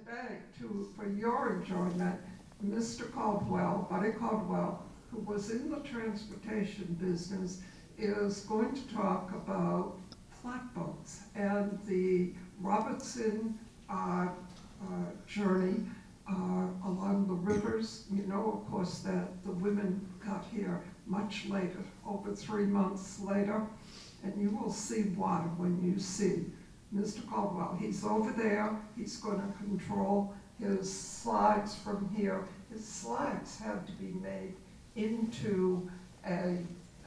today for your enjoyment, Mr. Caldwell, Buddy Caldwell, who was in the transportation business, is going to talk about flatboats and the Robertson journey along the rivers. You know, of course, that the women got here much later, over 3 months later, and you will see why when you see Mr. Caldwell. He's over there. He's going to control his slides from here. His slides had to be made into a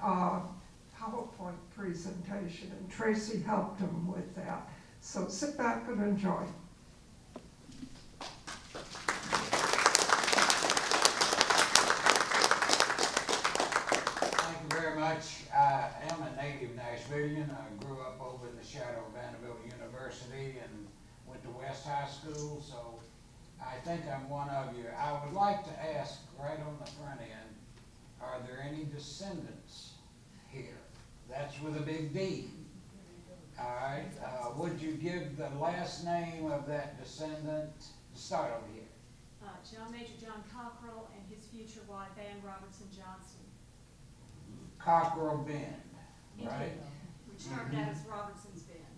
PowerPoint presentation, and Tracy helped him with that. So sit back and enjoy. Thank you very much. I am a native Nashvilleian. I grew up over in the shadow of Vanderbilt University and went to West High School, so I think I'm one of you. I would like to ask right on the front end, are there any descendants here? That's with a big D. All right. Would you give the last name of that descendant? Start over here. Major John Cockrell and his future wife, Ann Robertson Johnson. Cockrell Bend, right? Which started out as Robertson's Bend.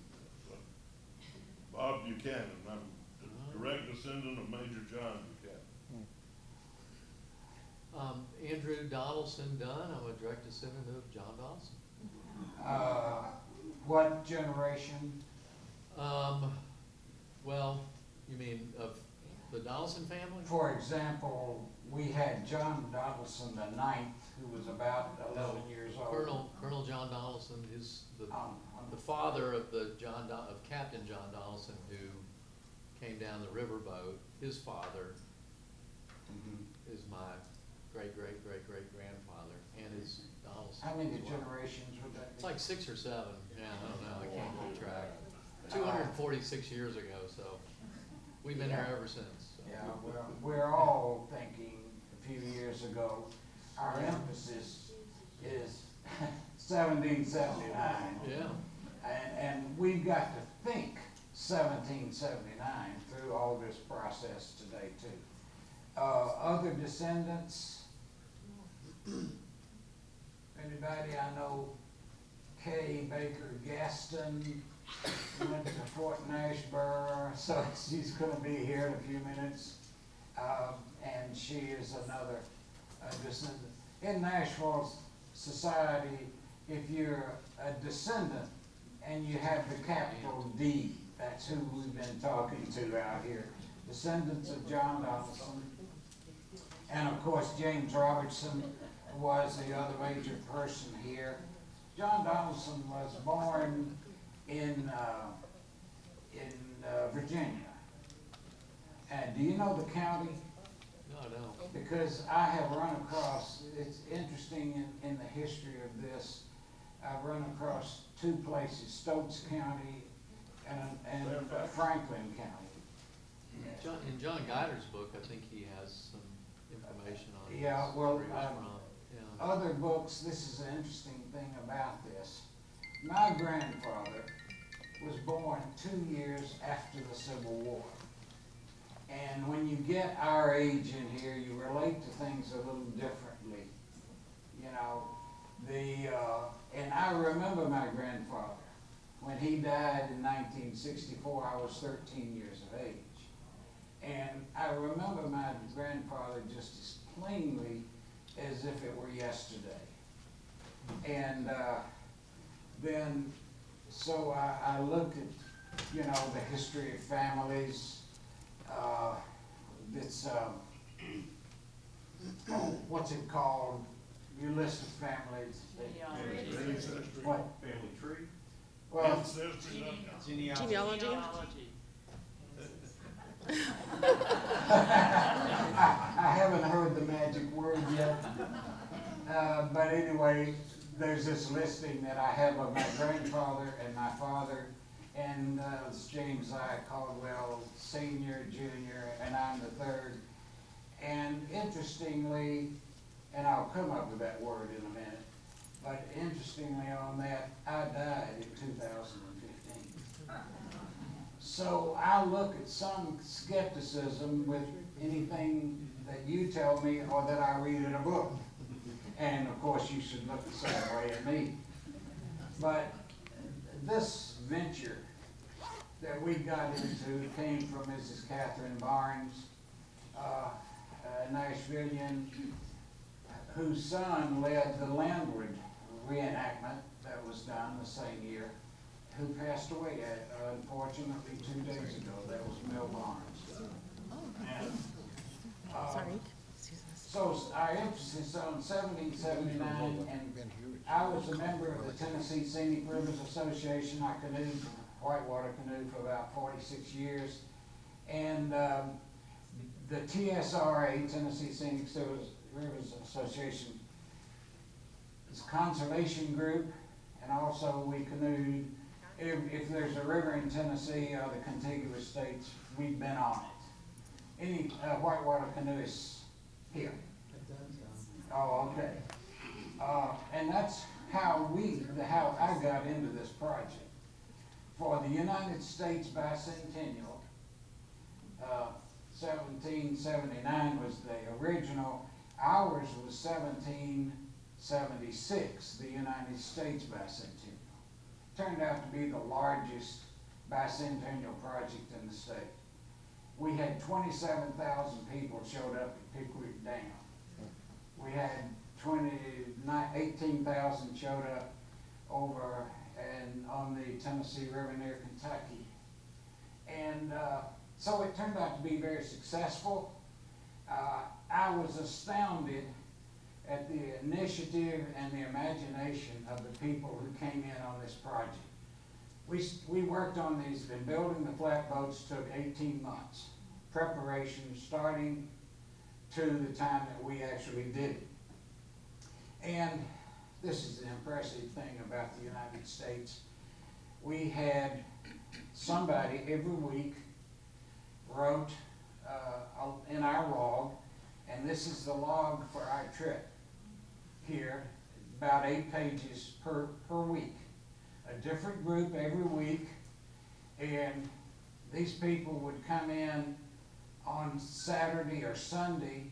Bob Buchanan, I'm the direct descendant of Major John Buchanan. Andrew Donelson Dunn, I'm a direct descendant of John Donelson. What generation? Well, you mean of the Donelson family? For example, we had John Donelson the ninth, who was about 11 years old. Colonel John Donelson is the father of of Captain John Donelson, who came down the riverboat. His father is my great-great-great-great-grandfather, and is Donelson. How many generations would that be? It's like 6 or 7. Yeah, I don't know. I can't keep track. 246 years ago, so we've been here ever since. So. Yeah, well, we're all thinking a few years ago, our emphasis is 1779. Yeah. And we've got to think 1779 through all this process today too. Other descendants? Anybody? I know Kay Baker Gaston went to Fort Nashborough, so she's going to be here in a few minutes. And she is another descendant. In Nashville society, if you're a descendant and you have the capital D, that's who we've been talking to out here. Descendants of John Donelson. And of course, James Robertson was the other major person here. John Donelson was born in Virginia. And do you know the county? No, I don't. Because I have run across, it's interesting in the history of this, I've run across 2 places, Stokes County and Franklin County. In John Guyder's book, I think he has some information on Yeah, well, where he was from. Yeah. Other books, this is an interesting thing about this. My grandfather was born 2 years after the Civil War. And when you get our age in here, you relate to things a little differently. You know, and I remember my grandfather. When he died in 1964, I was 13 years of age. And I remember my grandfather just as plainly as if it were yesterday. And then, so I looked at, you know, the history of families. It's, what's it called? You list of families. Ancestry. What? Family tree? Well, Ancestry. Genealogy. I haven't heard the magic word yet. But anyway, there's this listing that I have of my grandfather and my father, and it's James I. Caldwell, Senior, Junior, and I'm the third. And interestingly, and I'll come up with that word in a minute, but interestingly on that, I died in 2015. So I look at some skepticism with anything that you tell me or that I read in a book. And of course, you should look the same way at me. But this venture that we got into came from Mrs. Catherine Barnes, a Nashvilleian, whose son led the landward reenactment that was done the same year, who passed away, unfortunately, 2 days ago. That was Mel Barnes. And, so our emphasis on 1779, and I was a member of the Tennessee Scenic Rivers Association. I canoed, whitewater canoed, for about 46 years. And the TSRA, Tennessee Scenic Rivers Association, is a conservation group, and also we canoed. If there's a river in Tennessee or the contiguous states, we've been on it. Any whitewater canoeists here? Oh, okay. And that's how I got into this project. For the United States Bicentennial, 1779 was the original. Ours was 1776, the United States Bicentennial. Turned out to be the largest bicentennial project in the state. We had 27,000 people showed up at Pickwick Dam. We had 18,000 showed up over and on the Tennessee River near Kentucky. And so it turned out to be very successful. I was astounded at the initiative and the imagination of the people who came in on this project. We worked on these, and building the flatboats took 18 months. Preparation starting to the time that we actually did it. And this is the impressive thing about the United States. We had somebody every week wrote in our log, and this is the log for our trip here, about 8 pages per week. A different group every week, and these people would come in on Saturday or Sunday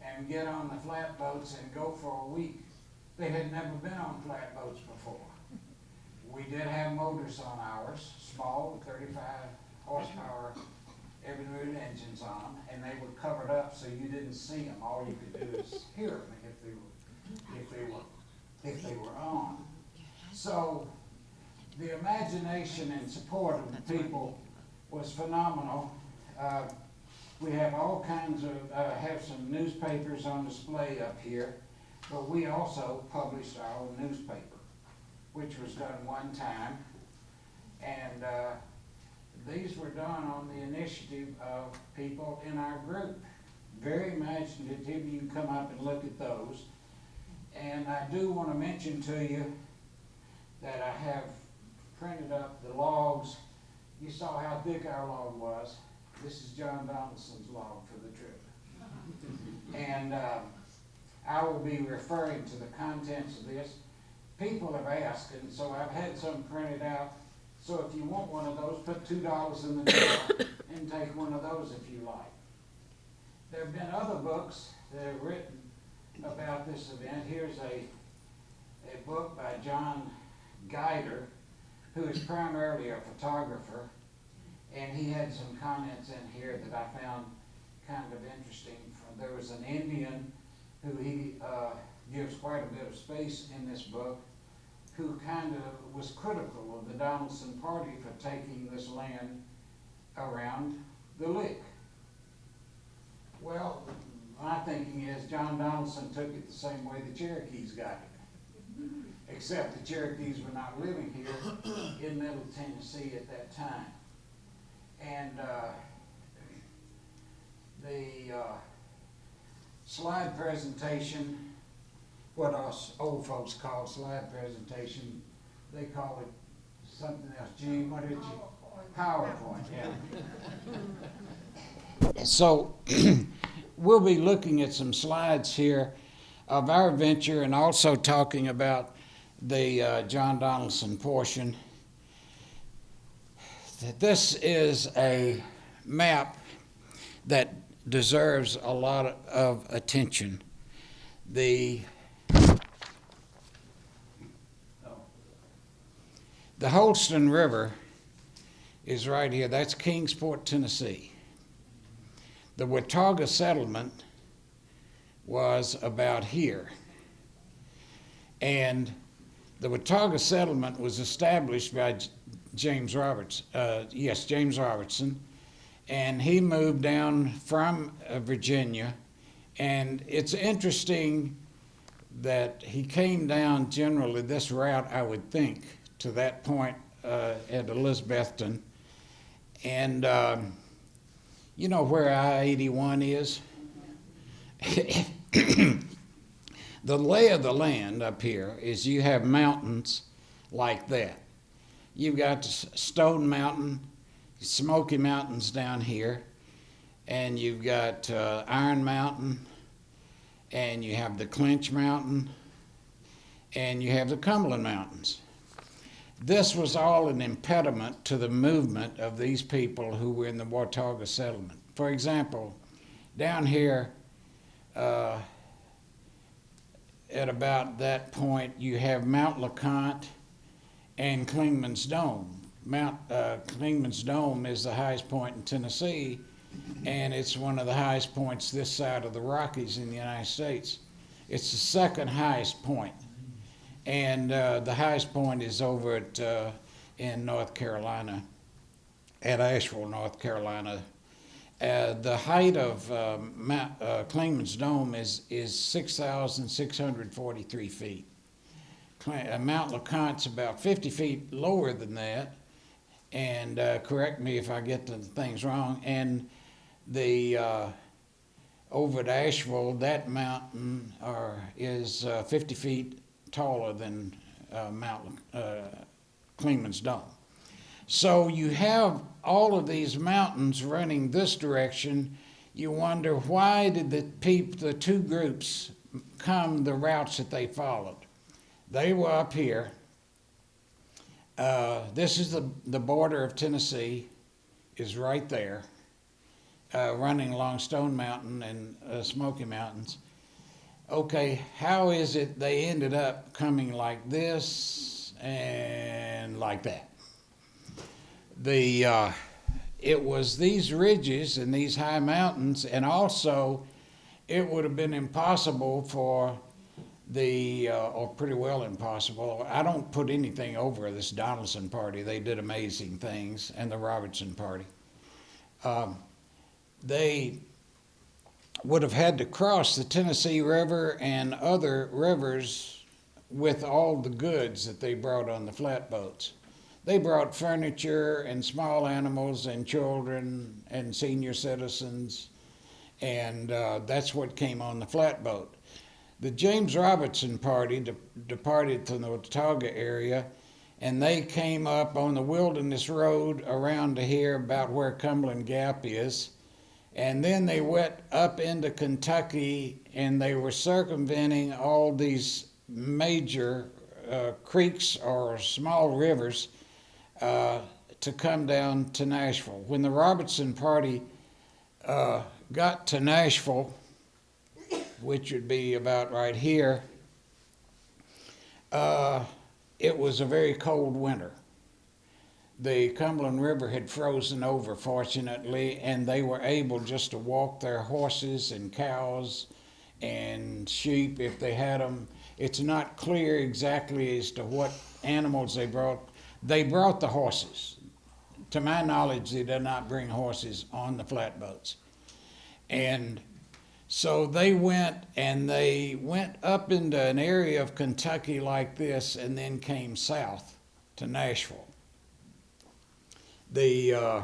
and get on the flatboats and go for a week. They had never been on flatboats before. We did have motors on ours, small, 35 horsepower, Evinrude engines on them, and they were covered up so you didn't see them. All you could do is hear them if they were on. So the imagination and support of the people was phenomenal. We have all kinds of, have some newspapers on display up here, but we also published our own newspaper, which was done one time. And these were done on the initiative of people in our group. Very imaginative. You can come up and look at those. And I do want to mention to you that I have printed up the logs. You saw how thick our log was. This is John Donelson's log for the trip. And I will be referring to the contents of this. People have asked, and so I've had some printed out. So if you want one of those, put $2 in the jar and take one of those if you like. There have been other books that are written about this event. Here's a book by John Guider, who is primarily a photographer, and he had some comments in here that I found kind of interesting. There was an Indian who he gives quite a bit of space in this book, who kind of was critical of the Donelson party for taking this land around the lick. Well, my thinking is John Donelson took it the same way the Cherokees got it, except the Cherokees were not living here in Middle Tennessee at that time. And the slide presentation, what us old folks call slide presentation, they call it something else. Gene, what did you? PowerPoint, yeah. So we'll be looking at some slides here of our venture and also talking about the John Donelson portion. this is a map that deserves a lot of attention. The Holston River is right here. That's Kingsport, Tennessee. The Watauga settlement was about here. And the Watauga settlement was established by James Robertson, and he moved down from Virginia. And it's interesting that he came down generally this route, I would think, to that point at Elizabethton. And you know where I-81 is? The lay of the land up here is you have mountains like that. You've got Stone Mountain, Smoky Mountains down here, and you've got Iron Mountain, and you have the Clinch Mountain, and you have the Cumberland Mountains. This was all an impediment to the movement of these people who were in the Watauga settlement. For example, down here, at about that point, you have Mount LeConte and Clingman's Dome. Clingman's Dome is the highest point in Tennessee, and it's one of the highest points this side of the Rockies in the United States. It's the second highest point, and the highest point is over in North Carolina, at Asheville, North Carolina. The height of Clingman's Dome is 6,643 feet. Mount LeConte's about 50 feet lower than that, and correct me if I get the things wrong. And the over at Asheville, that mountain is 50 feet taller than Mount Clingman's Dome. So you have all of these mountains running this direction. You wonder, why did the two groups come the routes that they followed? They were up here. This is the border of Tennessee, is right there, running along Stone Mountain and Smoky Mountains. Okay, how is it they ended up coming like this and like that? It was these ridges and these high mountains, and also it would have been impossible for or pretty well impossible. I don't put anything over this Donelson party. They did amazing things, and the Robertson party. They would have had to cross the Tennessee River and other rivers with all the goods that they brought on the flatboats. They brought furniture and small animals and children and senior citizens, and that's what came on the flatboat. The James Robertson party departed from the Watauga area, and they came up on the Wilderness Road around to here about where Cumberland Gap is, and then they went up into Kentucky, and they were circumventing all these major creeks or small rivers to come down to Nashville. When the Robertson party got to Nashville, which would be about right here, it was a very cold winter. The Cumberland River had frozen over, fortunately, and they were able just to walk their horses and cows and sheep if they had them. It's not clear exactly as to what animals they brought. They brought the horses. To my knowledge, they did not bring horses on the flatboats. And so they went up into an area of Kentucky like this, and then came south to Nashville. The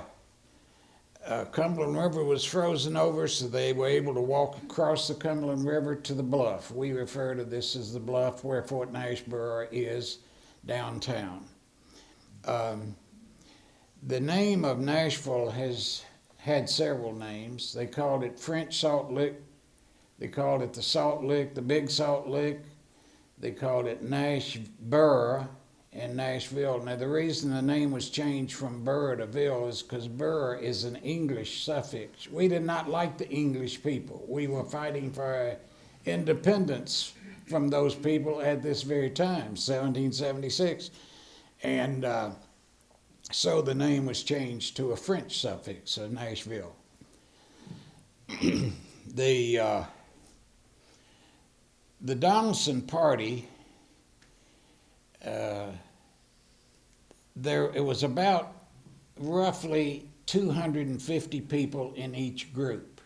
Cumberland River was frozen over, so they were able to walk across the Cumberland River to the bluff. We refer to this as the bluff where Fort Nashboro is downtown. The name of Nashville has had several names. They called it French Salt Lick. They called it the Salt Lick, the Big Salt Lick. They called it Nashboro, in Nashville. Now, the reason the name was changed from Burr to Ville is because Burr is an English suffix. We did not like the English people. We were fighting for our independence from those people at this very time, 1776. And so the name was changed to a French suffix of Nashville. The Donelson party, it was about roughly 250 people in each group.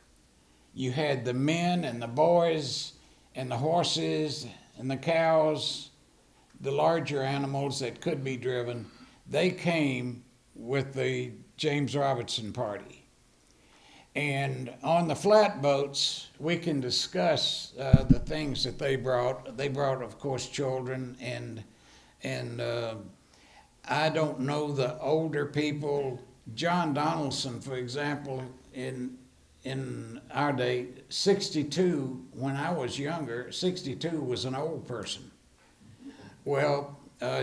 You had the men and the boys and the horses and the cows, the larger animals that could be driven. They came with the James Robertson party. And on the flatboats, we can discuss the things that they brought. They brought, of course, children, and I don't know the older people. John Donelson, for example, in our day, 62, when I was younger, 62 was an old person. Well,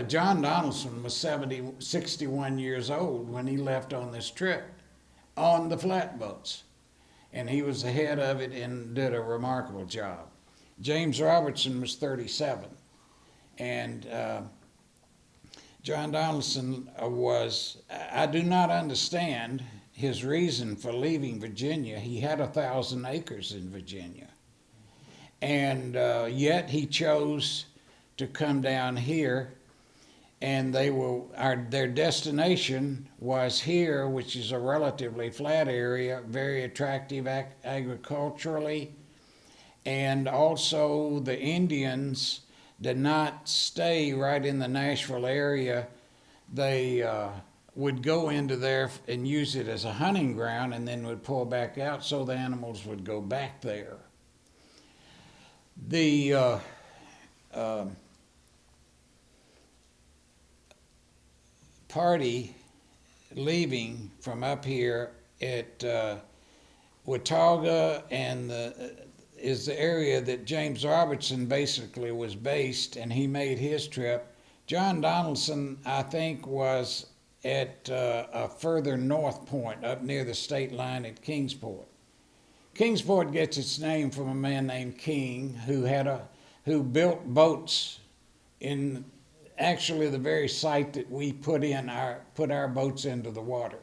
John Donelson was 61 years old when he left on this trip on the flatboats, and he was the head of it and did a remarkable job. James Robertson was 37, and John Donelson I do not understand his reason for leaving Virginia. He had 1,000 acres in Virginia, and yet he chose to come down here. And their destination was here, which is a relatively flat area, very attractive agriculturally. And also the Indians did not stay right in the Nashville area. They would go into there and use it as a hunting ground and then would pull back out, so the animals would go back there. The party leaving from up here at Watauga and is the area that James Robertson basically was based, and he made his trip. John Donelson, I think, was at a further north point up near the state line at Kingsport. Kingsport gets its name from a man named King who built boats in actually the very site that we put our boats into the water.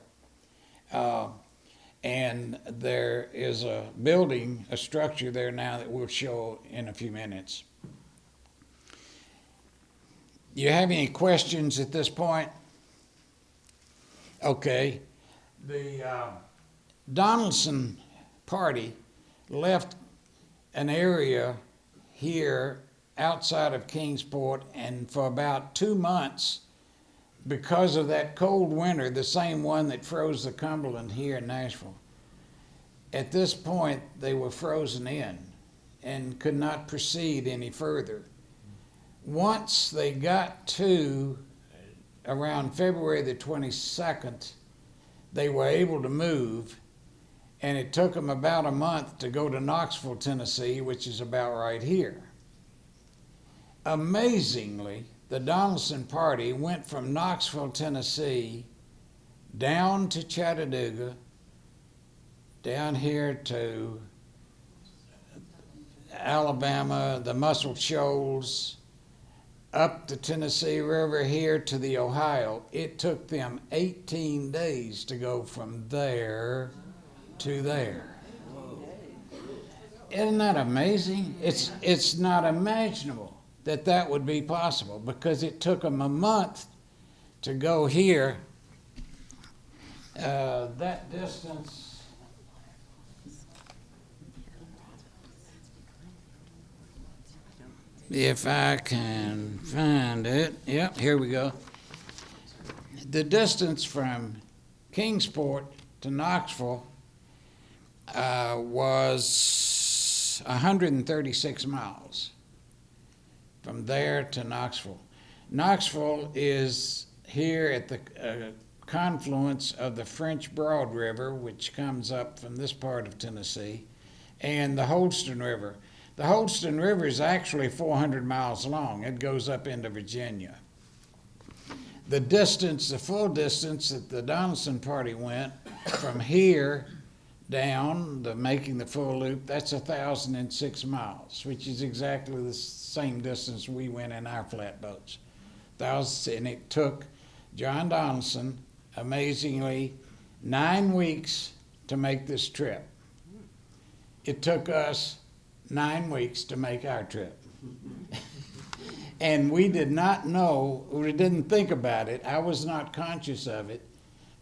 And there is a structure there now that we'll show in a few minutes. You have any questions at this point? Okay. The Donelson party left an area here outside of Kingsport, and for about 2 months, because of that cold winter, the same one that froze the Cumberland here in Nashville, at this point they were frozen in and could not proceed any further. Once they got to around February the 22nd, they were able to move, and it took them about a month to go to Knoxville, Tennessee, which is about right here. Amazingly, the Donelson party went from Knoxville, Tennessee, down to Chattanooga, down here to Alabama, the Muscle Shoals, up the Tennessee River here to the Ohio. It took them 18 days to go from there to there. Isn't that amazing? It's not imaginable that would be possible, because it took them a month to go here. That distance, if I can find it, yep, here we go. The distance from Kingsport to Knoxville was 136 miles. From there to Knoxville. Knoxville is here at the confluence of the French Broad River, which comes up from this part of Tennessee, and the Holston River. The Holston River is actually 400 miles long. It goes up into Virginia. The distance, the full distance that the Donelson party went from here down, making the full loop, that's 1,006 miles, which is exactly the same distance we went in our flatboats. And it took John Donelson, amazingly, 9 weeks to make this trip. It took us 9 weeks to make our trip. And we did not know, we didn't think about it, I was not conscious of it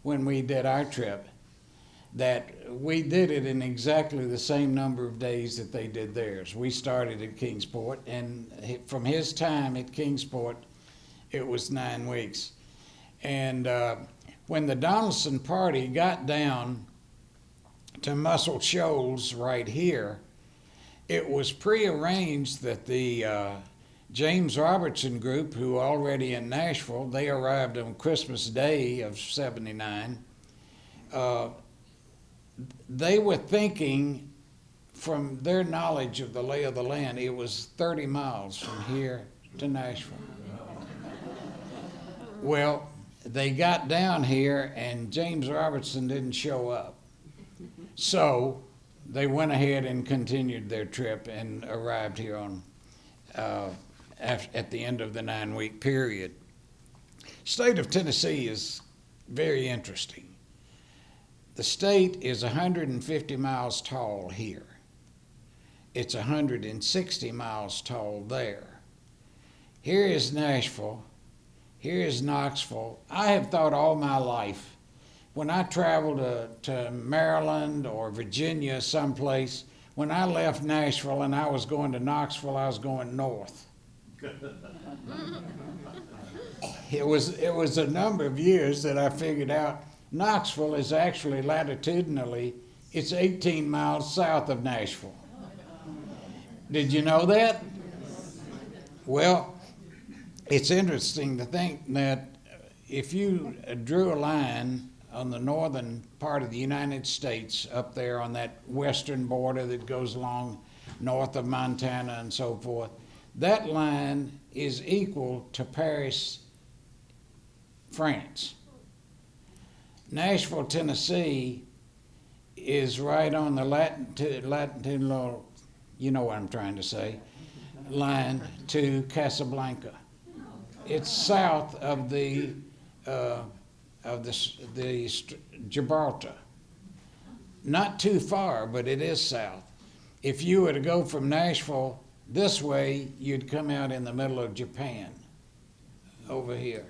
when we did our trip, that we did it in exactly the same number of days that they did theirs. We started at Kingsport, and from his time at Kingsport, it was 9 weeks. And when the Donelson party got down to Muscle Shoals right here, it was prearranged that the James Robertson group, who already in Nashville, they arrived on Christmas Day of '79. They were thinking, from their knowledge of the lay of the land, it was 30 miles from here to Nashville. Well, they got down here and James Robertson didn't show up. So they went ahead and continued their trip and arrived here on at the end of the 9-week period. State of Tennessee is very interesting. The state is 150 miles tall here. It's 160 miles tall there. Here is Nashville. Here is Knoxville. I have thought all my life, when I traveled to Maryland or Virginia someplace, when I left Nashville and I was going to Knoxville, I was going north. It was a number of years that I figured out Knoxville is actually latitudinally, it's 18 miles south of Nashville. Did you know that? Well, it's interesting to think that if you drew a line on the northern part of the United States, up there on that western border that goes along north of Montana and so forth, that line is equal to Paris, France. Nashville, Tennessee is right on the latitudinal, you know what I'm trying to say, line to Casablanca. It's south of the Gibraltar. Not too far, but it is south. If you were to go from Nashville this way, you'd come out in the middle of Japan, over here.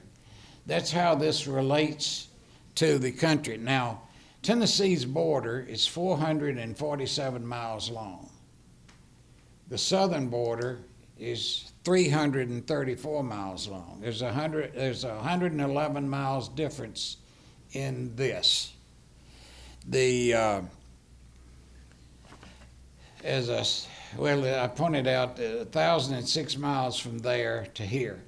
That's how this relates to the country. Now, Tennessee's border is 447 miles long. The southern border is 334 miles long. There's 111 miles difference in this. I pointed out 1,006 miles from there to here.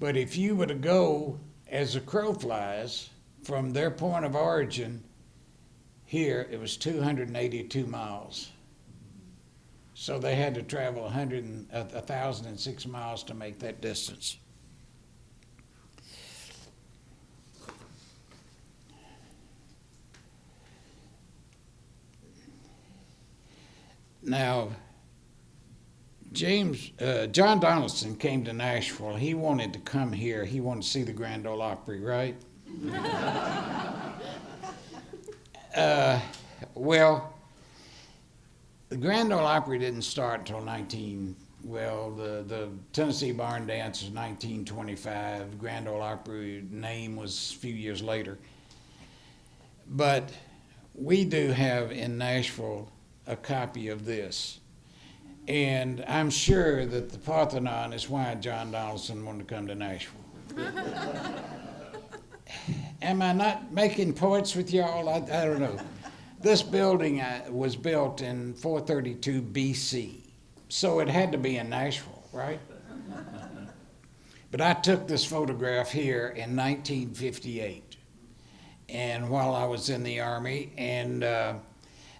But if you were to go as a crow flies from their point of origin here, it was 282 miles. So they had to travel 1,006 miles to make that distance. Now, John Donelson came to Nashville. He wanted to come here. He wanted to see the Grand Ole Opry, right? Well, the Grand Ole Opry didn't start until the Tennessee Barn Dance was 1925. The Grand Ole Opry name was a few years later. But we do have in Nashville a copy of this. And I'm sure that the Parthenon is why John Donelson wanted to come to Nashville. Am I not making points with y'all? I don't know. This building was built in 432 BC, so it had to be in Nashville, right? But I took this photograph here in 1958, and while I was in the Army, and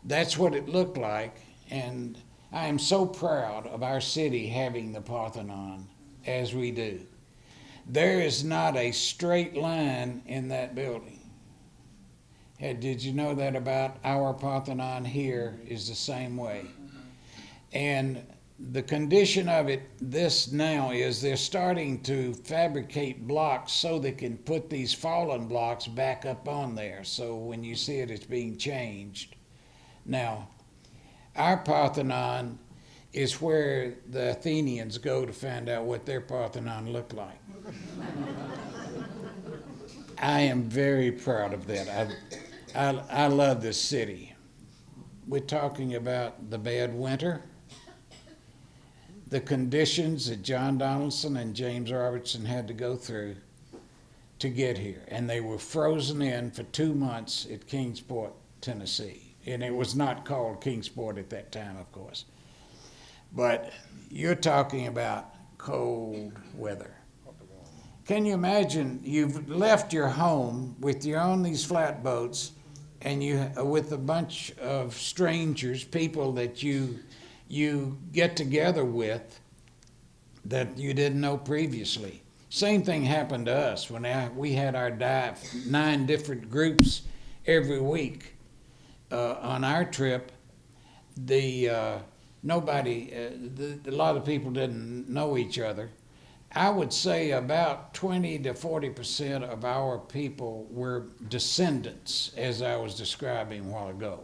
that's what it looked like. And I am so proud of our city having the Parthenon as we do. There is not a straight line in that building. Hey, did you know that about our Parthenon here is the same way? And the condition of it this now is they're starting to fabricate blocks so they can put these fallen blocks back up on there. So when you see it, it's being changed. Now, our Parthenon is where the Athenians go to find out what their Parthenon looked like. I am very proud of that. I love this city. We're talking about the bad winter, the conditions that John Donelson and James Robertson had to go through to get here. And they were frozen in for 2 months at Kingsport, Tennessee. And it was not called Kingsport at that time, of course. But you're talking about cold weather. Can you imagine you've left your home with you're on these flatboats and you with a bunch of strangers, people that you get together with that you didn't know previously. Same thing happened to us when we had our 9 different groups every week on our trip. A lot of people didn't know each other. I would say about 20 to 40% of our people were descendants, as I was describing a while ago.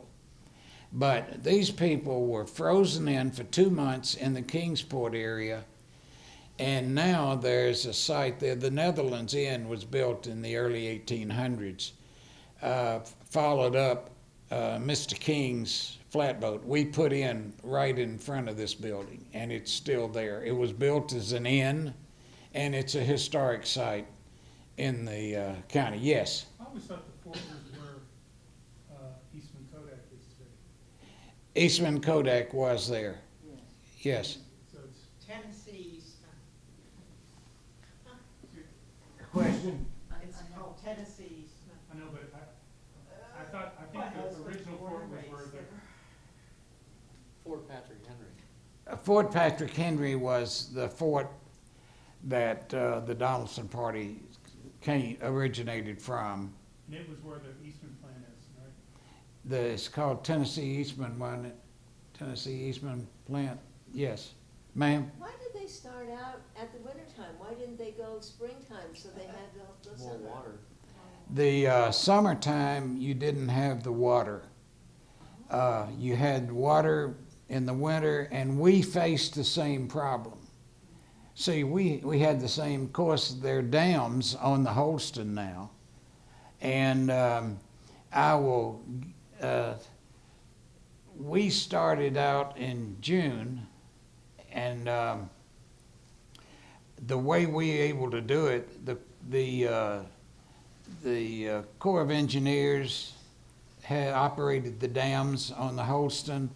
But these people were frozen in for 2 months in the Kingsport area, and now there's a site there. The Netherlands Inn was built in the early 1800s, followed up Mr. King's Flatboat. We put in right in front of this building, and it's still there. It was built as an inn, and it's a historic site in the county. Yes? I always thought the fort was where Eastman Kodak used to be. Eastman Kodak was there. Yes. So it's Tennessee Eastman. Question? It's called Tennessee Eastman. I know, but I think the original fort was where the Fort Patrick Henry. Fort Patrick Henry was the fort that the Donelson party originated from. and it was where the Eastman plant is, right? It's called Tennessee Eastman, wasn't it? Tennessee Eastman plant. Yes, ma'am. Why did they start out at the wintertime? Why didn't they go springtime so they had the More summer? water. The summertime, you didn't have the water. You had water in the winter, and we faced the same problem. See, we had the same course. There are dams on the Holston now, and we started out in June, and the way we were able to do it, the Corps of Engineers had operated the dams on the Holston,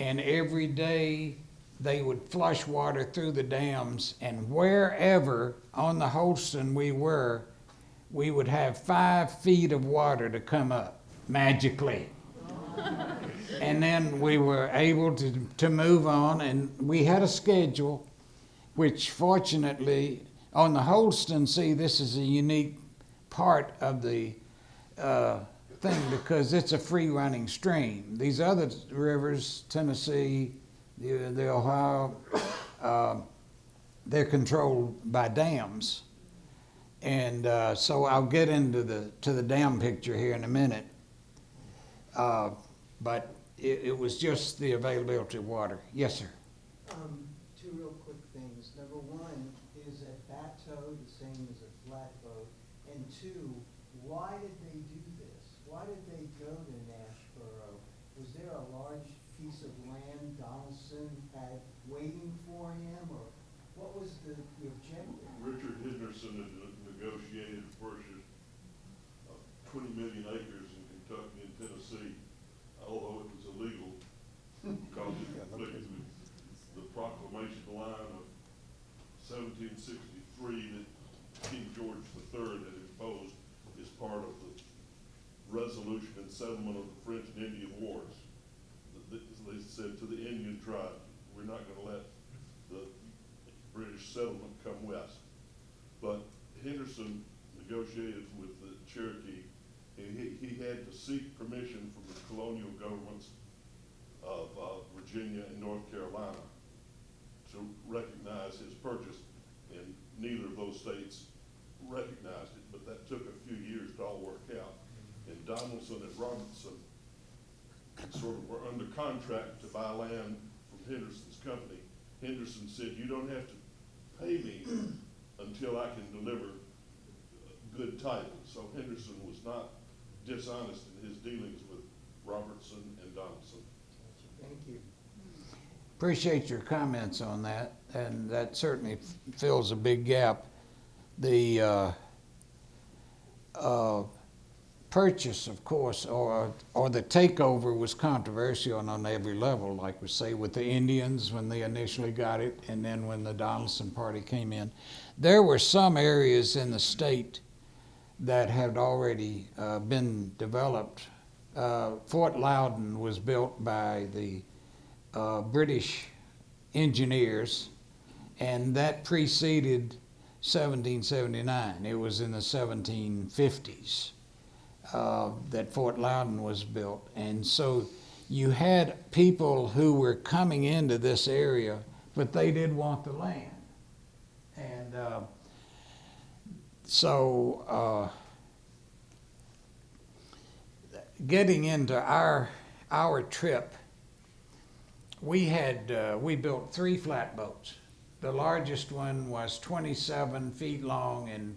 and every day they would flush water through the dams, and wherever on the Holston we would have 5 feet of water to come up magically. And then we were able to move on, and we had a schedule, which fortunately on the Holston, see, this is a unique part of the thing because it's a free running stream. These other rivers, Tennessee, the Ohio, they're controlled by dams. And so I'll get into the dam picture here in a minute. But it was just the availability of water. Yes, sir. 2 real quick things. Number 1, is a bateau the same as a flatboat? And 2, why did they do this? Why did they go to Nashville? Was there a large piece of land Donelson had waiting for him, or what was the objective? Richard Henderson had negotiated a purchase of 20 million acres in Kentucky and Tennessee, although it was illegal because it conflicted with the proclamation line of 1763 that King George III had imposed as part of the resolution and settlement of the French and Indian Wars. They said to the Indian tribe, we're not going to let the British settlement come west. But Henderson negotiated with the Cherokee, and he had to seek permission from the colonial governments of Virginia and North Carolina to recognize his purchase, and neither of those states recognized it, but that took a few years to all work out. And Donelson and Robertson sort of were under contract to buy land from Henderson's company. Henderson said, you don't have to pay me until I can deliver good title. So Henderson was not dishonest in his dealings with Robertson and Donelson. Thank you. Appreciate your comments on that, and that certainly fills a big gap. The purchase, of course, or the takeover was controversial on every level, like we say with the Indians when they initially got it, and then when the Donelson party came in. There were some areas in the state that had already been developed. Fort Loudon was built by the British engineers, and that preceded 1779. It was in the 1750s that Fort Loudon was built. And so you had people who were coming into this area, but they did want the land. And getting into our trip, we built 3 flatboats. The largest one was 27 feet long and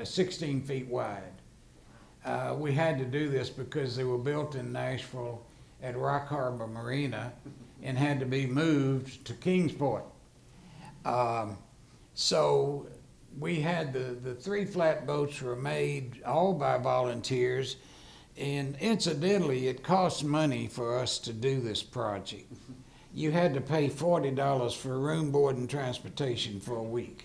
16 feet wide. We had to do this because they were built in Nashville at Rock Harbor Marina and had to be moved to Kingsport. So we had the 3 flatboats were made all by volunteers, and incidentally, it cost money for us to do this project. You had to pay $40 for room, board, and transportation for a week.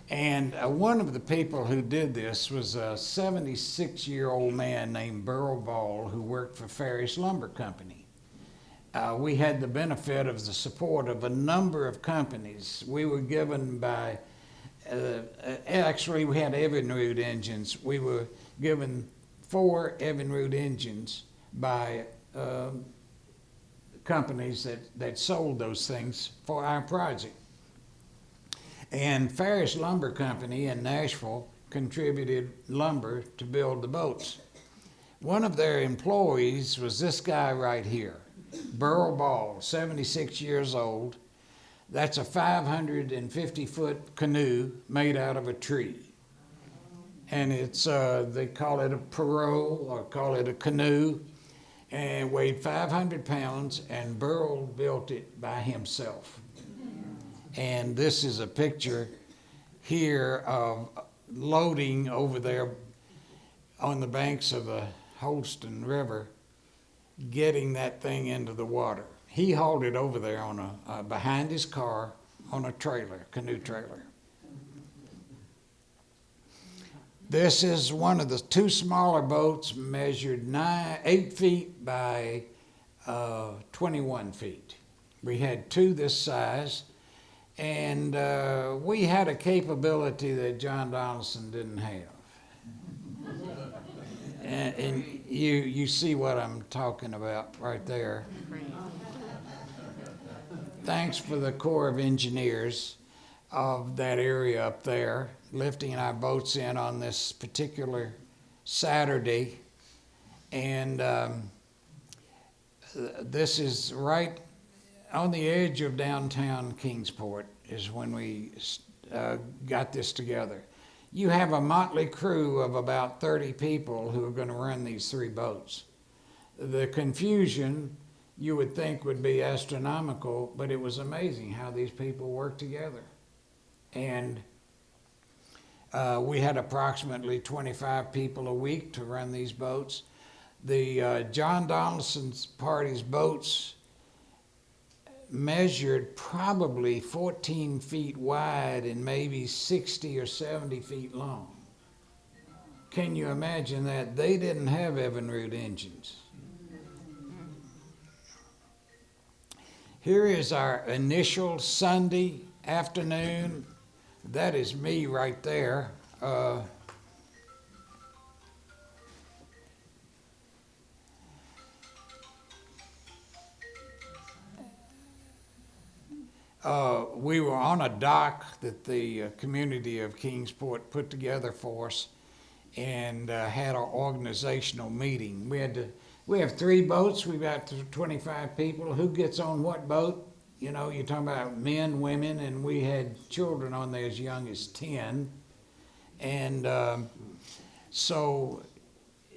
And one of the people who did this was a 76-year-old man named Burl Ball, who worked for Ferris Lumber Company. We had the benefit of the support of a number of companies. We were given by, actually we had Evinrude engines. We were given 4 Evinrude engines by companies that sold those things for our project. And Ferris Lumber Company in Nashville contributed lumber to build the boats. One of their employees was this guy right here, Burl Ball, 76 years old. That's a 550-foot canoe made out of a tree. And it's, they call it a pirogue or call it a canoe, and it weighed 500 pounds, and Burl built it by himself. And this is a picture here of loading over there on the banks of the Holston River, getting that thing into the water. He hauled it over there on behind his car on a trailer, canoe trailer. This is one of the 2 smaller boats, measured 8 feet by 21 feet. We had 2 this size, and we had a capability that John Donelson didn't have. And you see what I'm talking about right there. Thanks for the Corps of Engineers of that area up there, lifting our boats in on this particular Saturday. And this is right on the edge of downtown Kingsport is when we got this together. You have a motley crew of about 30 people who are going to run these 3 boats. The confusion you would think would be astronomical, but it was amazing how these people worked together. And we had approximately 25 people a week to run these boats. The John Donelson's party's boats measured probably 14 feet wide and maybe 60 or 70 feet long. Can you imagine that? They didn't have Evinrude engines. Here is our initial Sunday afternoon. That is me right there. We were on a dock that the community of Kingsport put together for us, and had our organizational meeting. We have 3 boats. We've got 25 people. Who gets on what boat? You know, you're talking about men, women, and we had children on there as young as 10. And so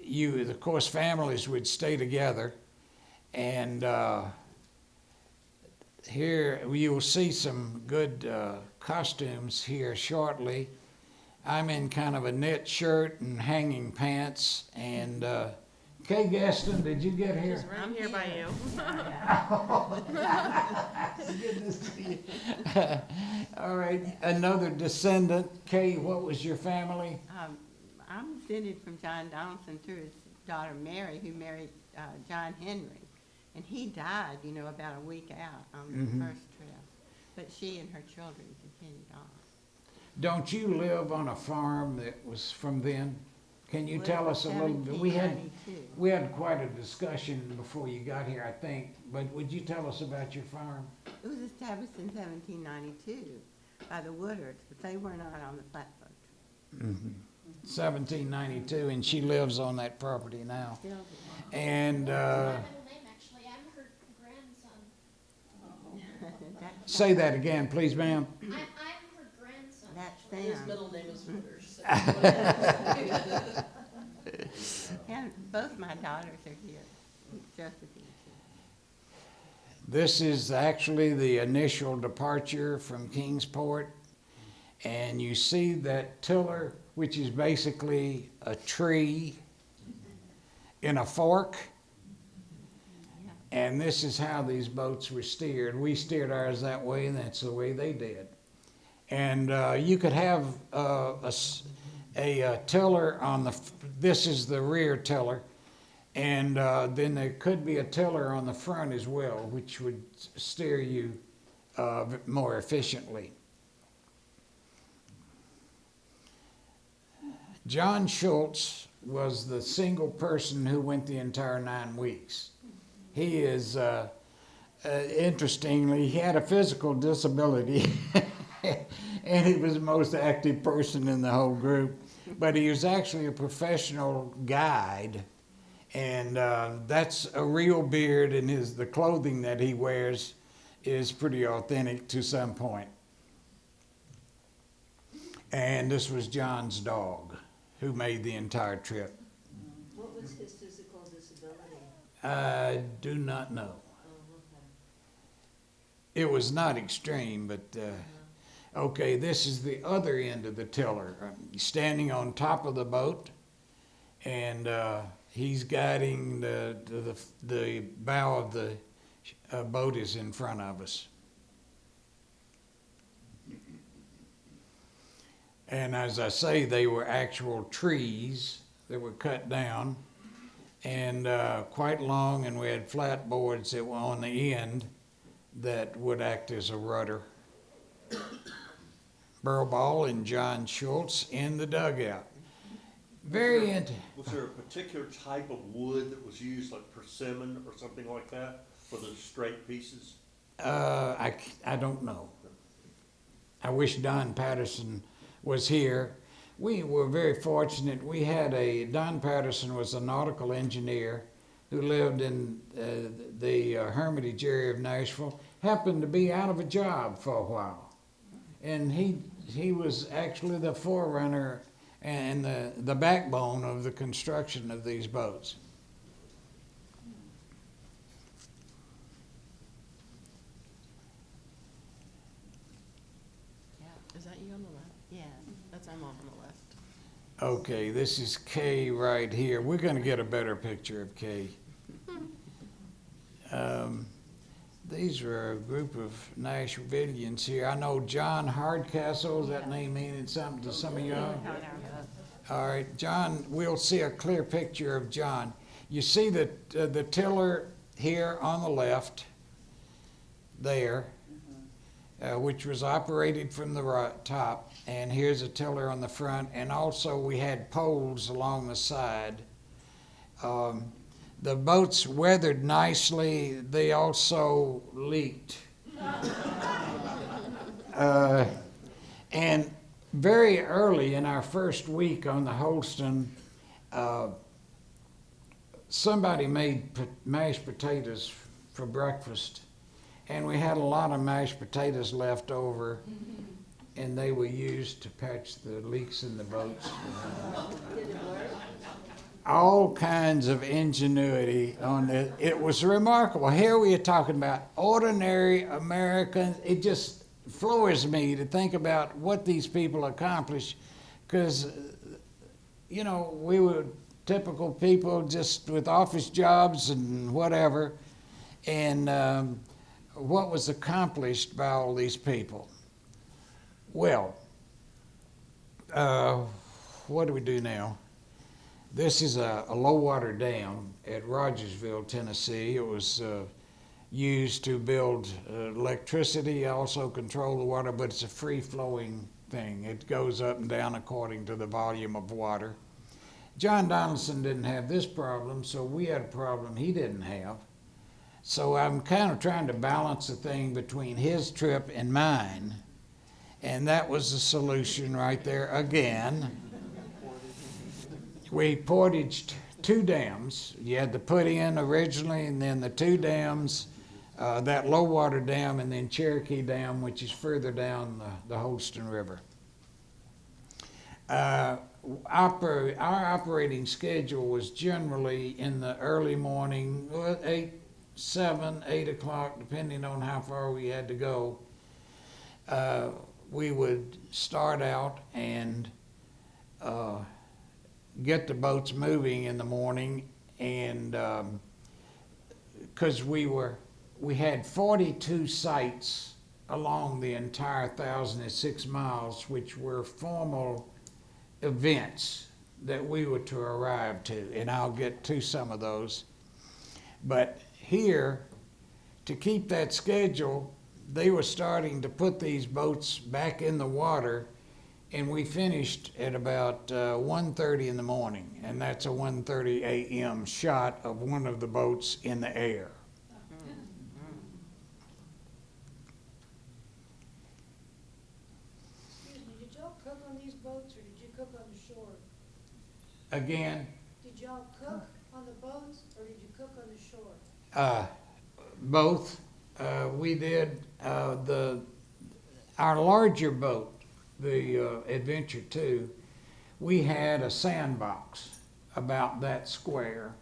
of course, families would stay together. And here you will see some good costumes here shortly. I'm in kind of a knit shirt and hanging pants. And Kay Gaston, did you get here? I'm here by you. Good to see you. All right, another descendant. Kay, what was your family? I'm descended from John Donelson through his daughter Mary, who married John Henry. And he died, about a week out on the first trip. But she and her children continued on. Don't you live on a farm that was from then? Can you Lived tell in us a little bit? We had 1792. quite a discussion before you got here, I think. But would you tell us about your farm? It was established in 1792 by the Woodards, but they were not on the Flatboat. 1792, and she lives on that property now. Still do. And My middle name, actually, I'm her grandson. say that again, please, ma'am. I'm her grandson. That's His Sam. middle name is Wooders. And both my daughters are here, Josephine. This is actually the initial departure from Kingsport. And you see that tiller, which is basically a tree in a fork. And this is how these boats were steered. We steered ours that way, and that's the way they did. And you could have a tiller on this is the rear tiller, and then there could be a tiller on the front as well, which would steer you more efficiently. John Schultz was the single person who went the entire 9 weeks. He is, interestingly, he had a physical disability, and he was the most active person in the whole group. But he was actually a professional guide, and that's a real beard, and the clothing that he wears is pretty authentic to some point. And this was John's dog, who made the entire trip. What was his physical disability? I do not know. Oh, okay. It was not extreme, but okay, this is the other end of the tiller. Standing on top of the boat, and he's guiding the bow of the boat is in front of us. And as I say, they were actual trees that were cut down and quite long, and we had flat boards that were on the end that would act as a rudder. Burl Ball and John Schultz in the dugout. Was there a particular type of wood that was used, like persimmon or something like that, for the straight pieces? I don't know. I wish Don Patterson was here. We were very fortunate. We had Don Patterson was a nautical engineer who lived in the Hermitage area of Nashville, happened to be out of a job for a while. And he was actually the forerunner and the backbone of the construction of these boats. Is that you on the left? Yeah. That's I'm on the left. Okay, this is Kay right here. We're going to get a better picture of Kay. These are a group of Nashvillians here. I know John Hardcastle. Is that name meaning something to some of y'all? All right, John, we'll see a clear picture of John. You see the tiller here on the left, there. which was operated from the top, and here's a tiller on the front, and also we had poles along the side. The boats weathered nicely. They also leaked. And very early in our first week on the Holston, somebody made mashed potatoes for breakfast, and we had a lot of mashed potatoes left over, and they were used to patch the leaks in the boats. Did it work? All kinds of ingenuity on it. It was remarkable. Here we are talking about ordinary Americans. It just floors me to think about what these people accomplished, because, you know, we were typical people just with office jobs and whatever, and what was accomplished by all these people. Well, what do we do now? This is a low water dam at Rogersville, Tennessee. It was used to build electricity, also control the water, but it's a free flowing thing. It goes up and down according to the volume of water. John Donelson didn't have this problem, so we had a problem he didn't have. So I'm kind of trying to balance the thing between his trip and mine, and that was the solution right there again. We portaged 2 dams. You had to put in originally, and then the 2 dams, that low water dam, and then Cherokee Dam, which is further down the Holston River. Our operating schedule was generally in the early morning, 8 o'clock, depending on how far we had to go. We would start out and get the boats moving in the morning, and because we had 42 sites along the entire 1,006 miles, which were formal events that we were to arrive to, and I'll get to some of those. But here, to keep that schedule, they were starting to put these boats back in the water, and we finished at about 1:30 in the morning, and that's a 1:30 a.m. shot of one of the boats in the air. Excuse me, did y'all cook on these boats, or did you cook on the shore? Again, Did y'all cook on the boats, or did you cook on the shore? both. We did our larger boat, the Adventure 2, we had a sandbox about that square,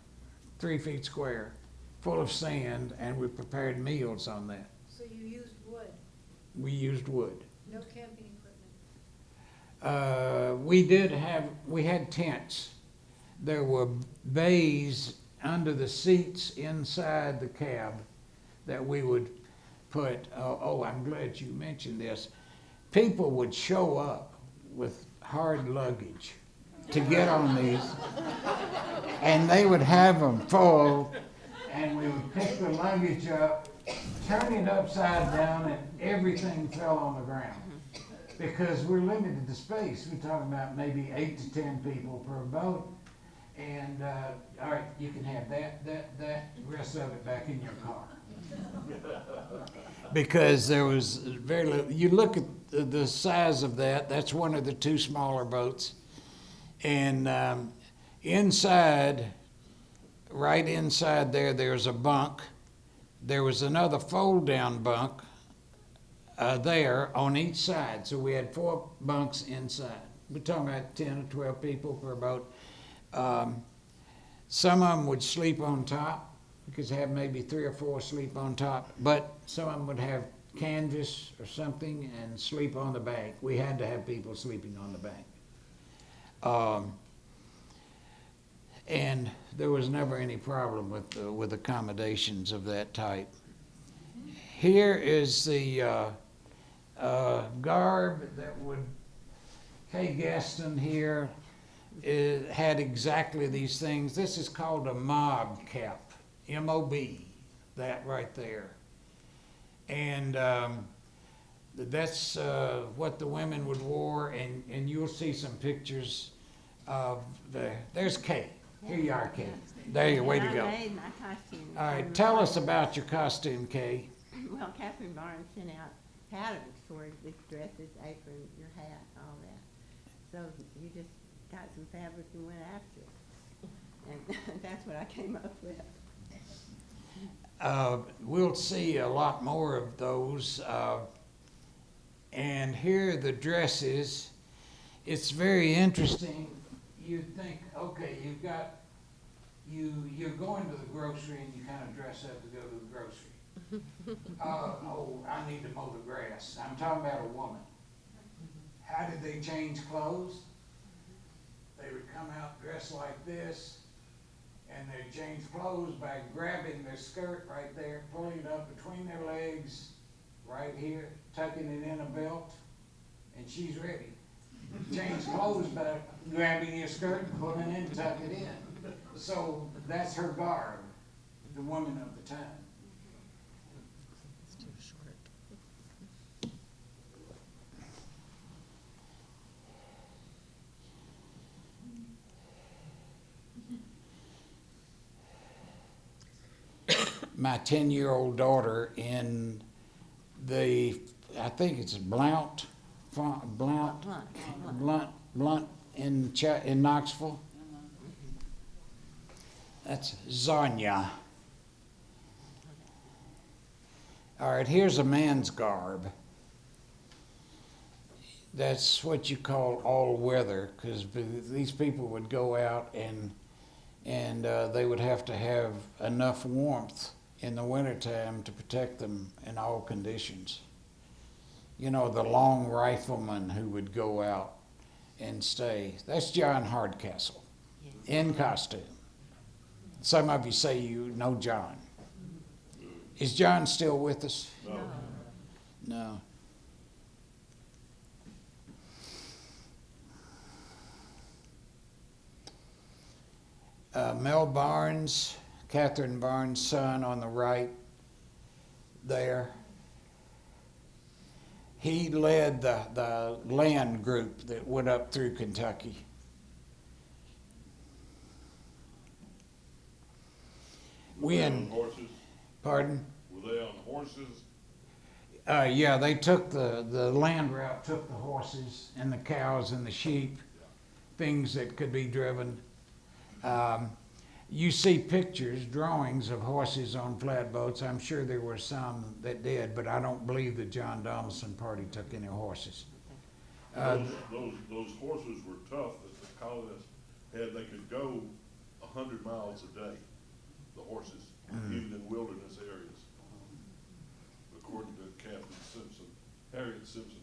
3 feet square, full of sand, and we prepared meals on that. So you used wood, We used wood. no camping equipment? We had tents. There were bays under the seats inside the cab that we would put, I'm glad you mentioned this. People would show up with hard luggage to get on these, and they would have them full, and we would pick the luggage up, turn it upside down, and everything fell on the ground. Because we're limited to space. We're talking about maybe 8 to 10 people per boat. And, all right, you can have that, the rest of it back in your car. Because there was very little, you look at the size of that, that's one of the 2 smaller boats. And inside, right inside there's a bunk. There was another fold-down bunk there on each side. So we had 4 bunks inside. We're talking about 10 or 12 people per boat. Some of them would sleep on top. You could have maybe 3 or 4 sleep on top, but some of them would have canvas or something and sleep on the bank. We had to have people sleeping on the bank. And there was never any problem with accommodations of that type. Here is the garb that would, Kay Gaston here had exactly these things. This is called a mob cap, M-O-B, that right there. And That's what the women would wear, and you'll see some pictures of there's Kay. Here you are, Kay. There you, way to And go. I made my costume. All right, tell us about your costume, Kay. Well, Catherine Barnes sent out patterns for the dresses, apron, your hat, all that. So you just got some fabric and went after it. And that's what I came up with. We'll see a lot more of those. And here are the dresses. It's very interesting. You think, okay, you're going to the grocery and you kind of dress up to go to the grocery. Oh, I need to mow the grass. I'm talking about a woman. How did they change clothes? They would come out dressed like this, and they'd change clothes by grabbing their skirt right there, pulling it up between their legs, right here, tucking it in a belt, and she's ready. Change clothes by grabbing your skirt and pulling it in, tuck it in. So that's her garb, the woman of the time. My 10-year-old daughter in the, I think it's Blount in Knoxville. That's Zanya. All right, here's a man's garb. That's what you call all weather, because these people would go out and they would have to have enough warmth in the wintertime to protect them in all conditions. You know, the long rifleman who would go out and stay. That's John Hardcastle in costume. Some of you say you know John. Is John still with us? No. Mel Barnes, Catherine Barnes' son on the right there. He led the land group that went up through Kentucky. Were they on horses? Pardon? Were they on horses? Yeah, they took the land route, took the horses and the cows and the sheep, things that could be driven. You see pictures, drawings of horses on flatboats. I'm sure there were some that did, but I don't believe the John Donelson party took any horses. Those horses were tough that the colonists had. They could go 100 miles a day, the horses, even in wilderness areas, according to Captain Simpson, Harriet Simpson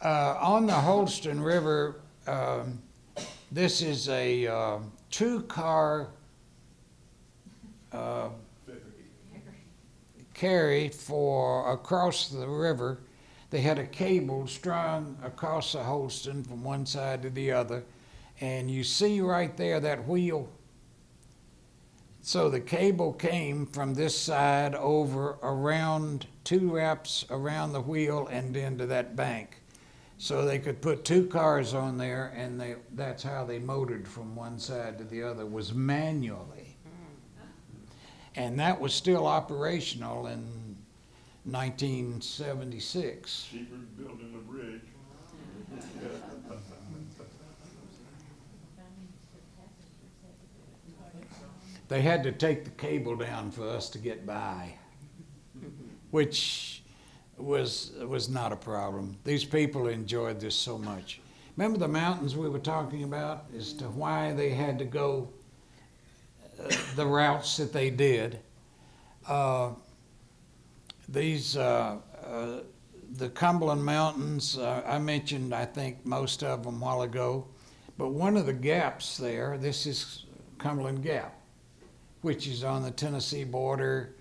Arnold. On the Holston River, this is a two-car carry for across the river. They had a cable strung across the Holston from one side to the other, and you see right there that wheel. So the cable came from this side over around 2 wraps around the wheel and then to that bank. So they could put 2 cars on there, and that's how they motored from one side to the other, was manually. And that was still operational in 1976. Cheaper than building a bridge. They had to take the cable down for us to get by, which was not a problem. These people enjoyed this so much. Remember the mountains we were talking about as to why they had to go the routes that they did? The Cumberland Mountains, I mentioned, I think, most of them a while ago, but one of the gaps there, this is Cumberland Gap, which is on the Tennessee border.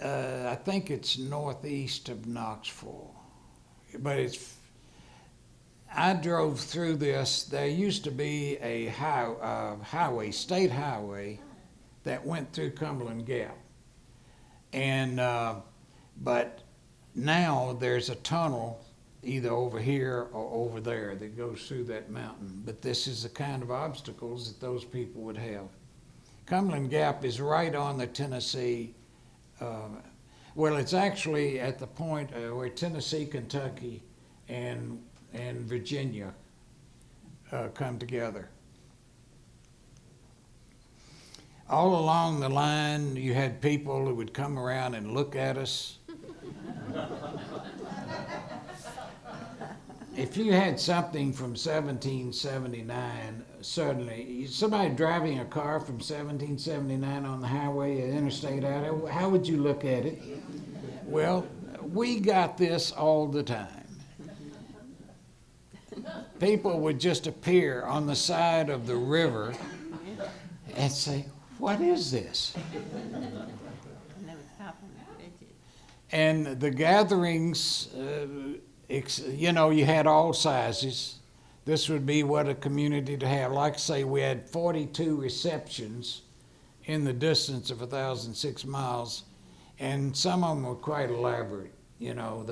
I think it's northeast of Knoxville, but I drove through this. There used to be a highway, state highway, that went through Cumberland Gap. And, but now there's a tunnel either over here or over there that goes through that mountain. But this is the kind of obstacles that those people would have. Cumberland Gap is right on the Tennessee, well, it's actually at the point where Tennessee, Kentucky, and Virginia come together. All along the line, you had people who would come around and look at us. If you had something from 1779, certainly, somebody driving a car from 1779 on the highway, interstate out, how would you look at it? Well, we got this all the time. People would just appear on the side of the river and say, "What is this?" And the gatherings, you know, you had all sizes. This would be what a community to have. Like I say, we had 42 receptions in the distance of 1,006 miles, and some of them were quite elaborate. You know,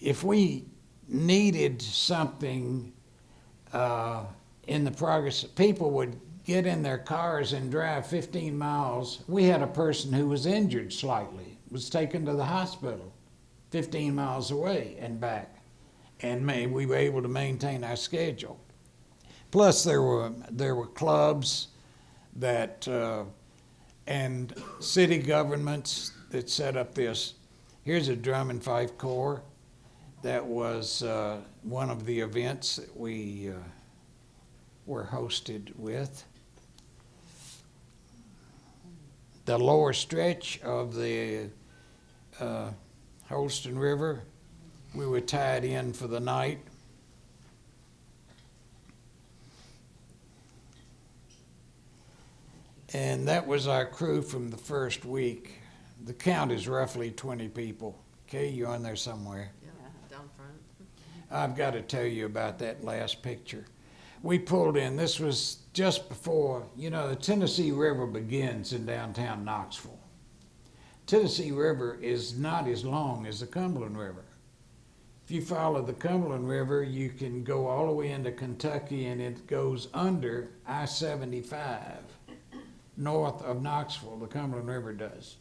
if we needed something in the progress, people would get in their cars and drive 15 miles. We had a person who was injured slightly, was taken to the hospital 15 miles away and back. And we were able to maintain our schedule. Plus there were clubs that, and city governments that set up this. Here's a drum and fife corps. That was one of the events that we were hosted with. The lower stretch of the Holston River, we were tied in for the night. And that was our crew from the first week. The count is roughly 20 people. Okay, you're on there somewhere. Yeah, down front. I've got to tell you about that last picture. We pulled in, this was just before, you know, the Tennessee River begins in downtown Knoxville. Tennessee River is not as long as the Cumberland River. If you follow the Cumberland River, you can go all the way into Kentucky, and it goes under I-75 north of Knoxville, the Cumberland River does.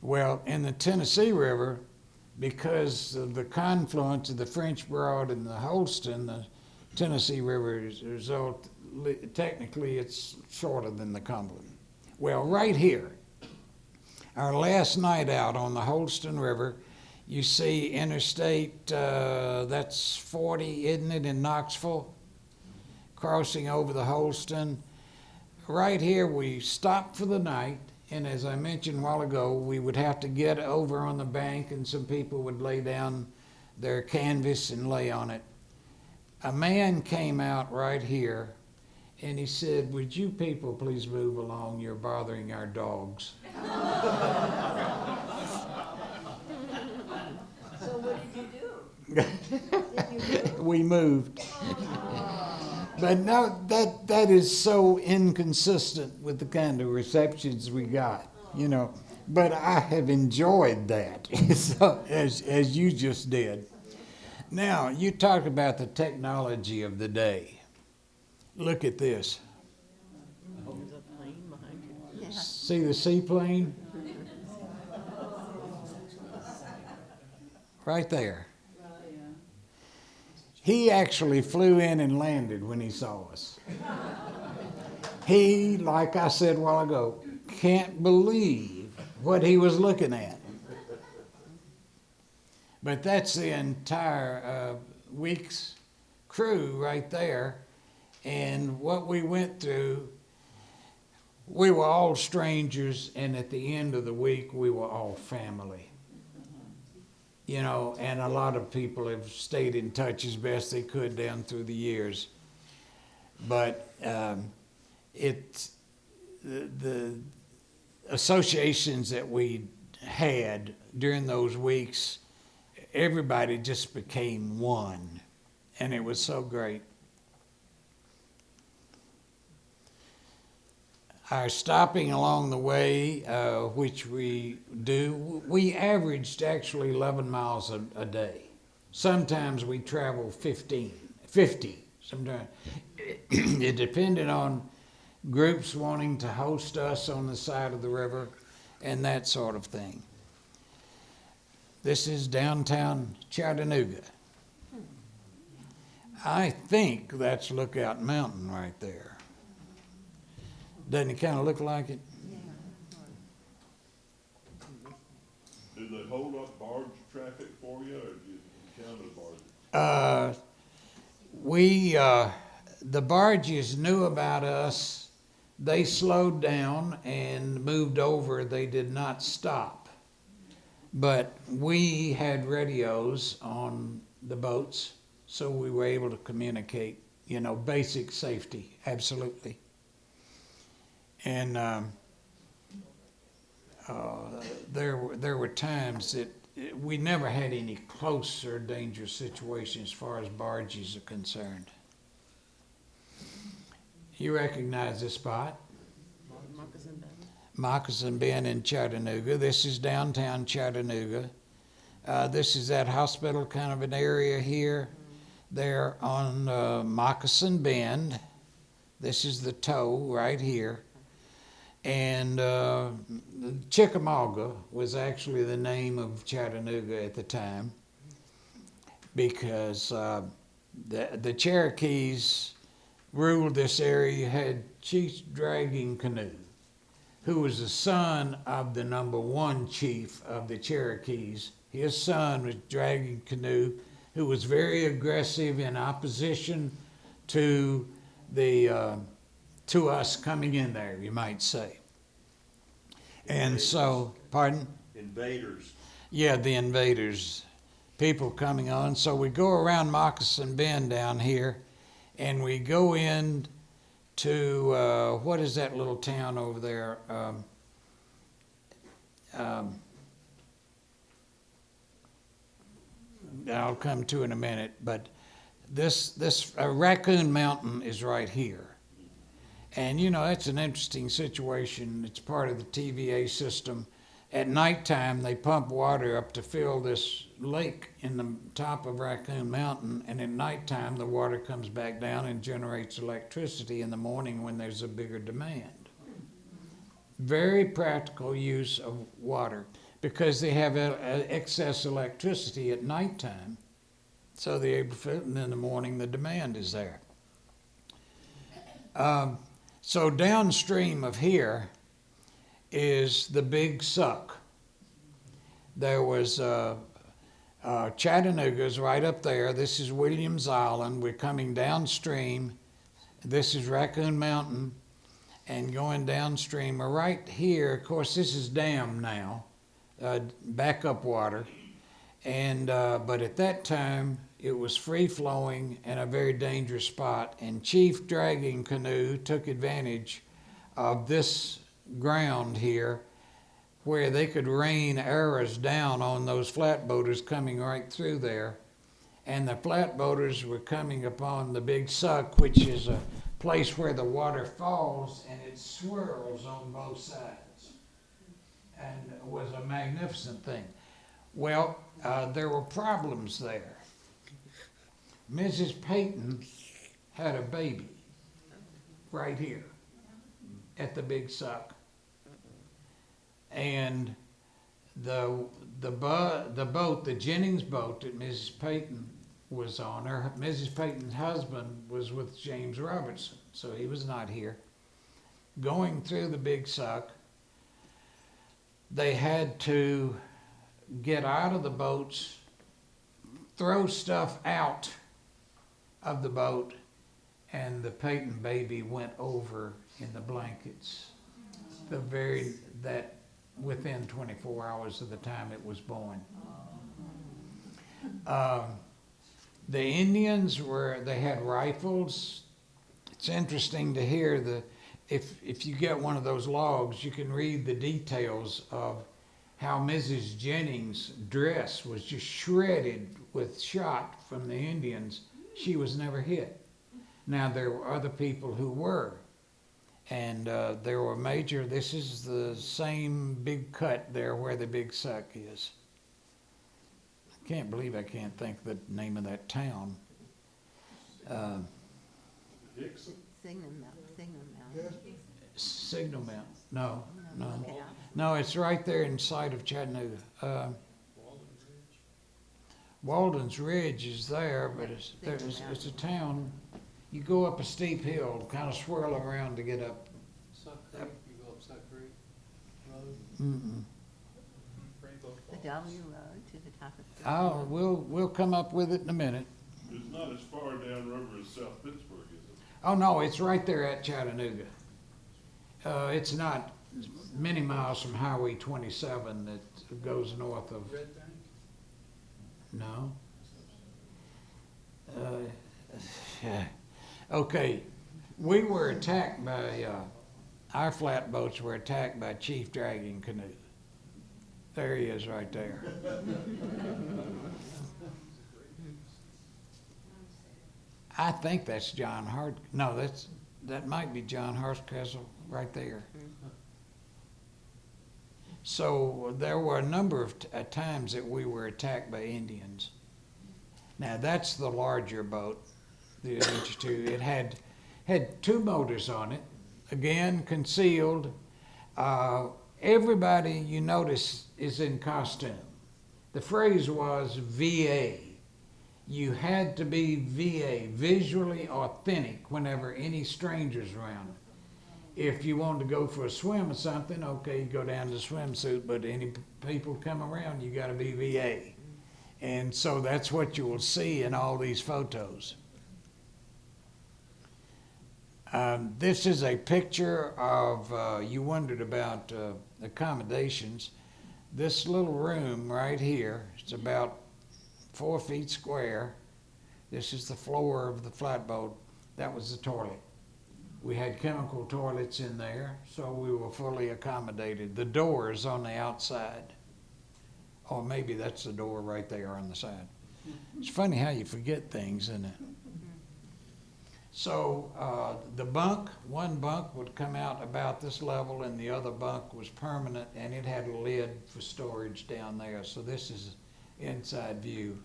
Well, in the Tennessee River, because of the confluence of the French Broad and the Holston, the Tennessee River technically it's shorter than the Cumberland. Well, right here, our last night out on the Holston River, you see Interstate, that's 40, isn't it, in Knoxville, crossing over the Holston. Right here, we stopped for the night, and as I mentioned a while ago, we would have to get over on the bank, and some people would lay down their canvas and lay on it. A man came out right here, and he said, "Would you people please move along? You're bothering our dogs." So what did you do? We moved. But no, that is so inconsistent with the kind of receptions we got, you know. But I have enjoyed that, so, as you just did. Now, you talk about the technology of the day. Look at this. There's a plane behind you. Yeah. See the seaplane? Right there. He actually flew in and landed when he saw us. He, like I said a while ago, can't believe what he was looking at. But that's the entire week's crew right there. And what we went through, we were all strangers, and at the end of the week, we were all family. You know, and a lot of people have stayed in touch as best they could down through the years. But it's the associations that we had during those weeks, everybody just became one, and it was so great. our stopping along the way, which we do, we averaged actually 11 miles a day. Sometimes we travel 50 sometimes. It depended on groups wanting to host us on the side of the river and that sort of thing. This is downtown Chattanooga. I think that's Lookout Mountain right there. Doesn't it kind of look like it? Did they hold up barge traffic for you, or did you encounter barges? The barges knew about us. They slowed down and moved over. They did not stop. But we had radios on the boats, so we were able to communicate, basic safety, absolutely. And there were times that we never had any close or dangerous situations as far as barges are concerned. You recognize this spot? Moccasin Bend in Chattanooga. This is downtown Chattanooga. This is that hospital kind of an area here. They're on Moccasin Bend. This is the toe right here. And Chickamauga was actually the name of Chattanooga at the time, because the Cherokees ruled this area. You had Chief Dragging Canoe, who was the son of the number one chief of the Cherokees. His son was Dragging Canoe, who was very aggressive in opposition to to us coming in there, you might say. And so, pardon? Invaders. Yeah, the invaders, people coming on. So we go around Moccasin Bend down here, and we go in to, what is that little town over there? I'll come to in a minute, but this Raccoon Mountain is right here. And that's an interesting situation. It's part of the TVA system. At nighttime, they pump water up to fill this lake in the top of Raccoon Mountain, and at nighttime, the water comes back down and generates electricity in the morning when there's a bigger demand. Very practical use of water, because they have excess electricity at nighttime, so they're able to fill it, and in the morning, the demand is there. So downstream of here is the Big Suck. There was Chattanooga's right up there. This is Williams Island. We're coming downstream. This is Raccoon Mountain, and going downstream. Right here, of course, this is dam now, backup water, and but at that time it was free flowing and a very dangerous spot. And Chief Dragging Canoe took advantage of this ground here, where they could rain arrows down on those flatboaters coming right through there. And the flatboaters were coming upon the Big Suck, which is a place where the water falls and it swirls on both sides. And it was a magnificent thing. Well, there were problems there. Mrs. Peyton had a baby right here at the Big Suck. And the boat, the Jennings boat that Mrs. Peyton was on, Mrs. Peyton's husband was with James Robertson, so he was not here. Going through the Big Suck, they had to get out of the boats, throw stuff out of the boat, and the Peyton baby went over in the blankets. Within 24 hours of the time it was born. The Indians they had rifles. It's interesting to hear if you get one of those logs, you can read the details of how Mrs. Jennings' dress was just shredded with shot from the Indians. She was never hit. Now, there were other people who were. And there were major, this is the same big cut there where the big suck is. I can't believe I can't think the name of that town. Hickson? Signal Mountain. Signal Mountain, no. Okay. No, it's right there inside of Chattanooga. Walden's Ridge is there, but it's a town. You go up a steep hill, kind of swirl around to get up. Suck Creek, you go up Suck Creek Road, Mm-mm. The W road to the top of the. Oh, we'll come up with it in a minute. It's not as far downriver as South Pittsburgh, is it? Oh, no, it's right there at Chattanooga. It's not many miles from Highway 27 that goes north of, Red Bank? no. Yeah. Okay, we were attacked by, our flatboats were attacked by Chief Dragging Canoe. There he is right there. I think that's John Hart, no, that might be John Hardcastle right there. So there were a number of times that we were attacked by Indians. Now that's the larger boat, the Adventure 2. It had two motors on it, again concealed. Everybody you notice is in costume. The phrase was VA. You had to be VA, visually authentic, whenever any strangers around. If you wanted to go for a swim or something, okay, you go down to the swimsuit, but any people come around, you gotta be VA. And so that's what you will see in all these photos. This is a picture of, you wondered about accommodations. This little room right here, it's about 4 feet square. This is the floor of the flatboat. That was the toilet. We had chemical toilets in there, so we were fully accommodated. The door is on the outside. Or maybe that's the door right there on the side. It's funny how you forget things, isn't it? So the bunk, one bunk would come out about this level and the other bunk was permanent and it had a lid for storage down there. So this is inside view.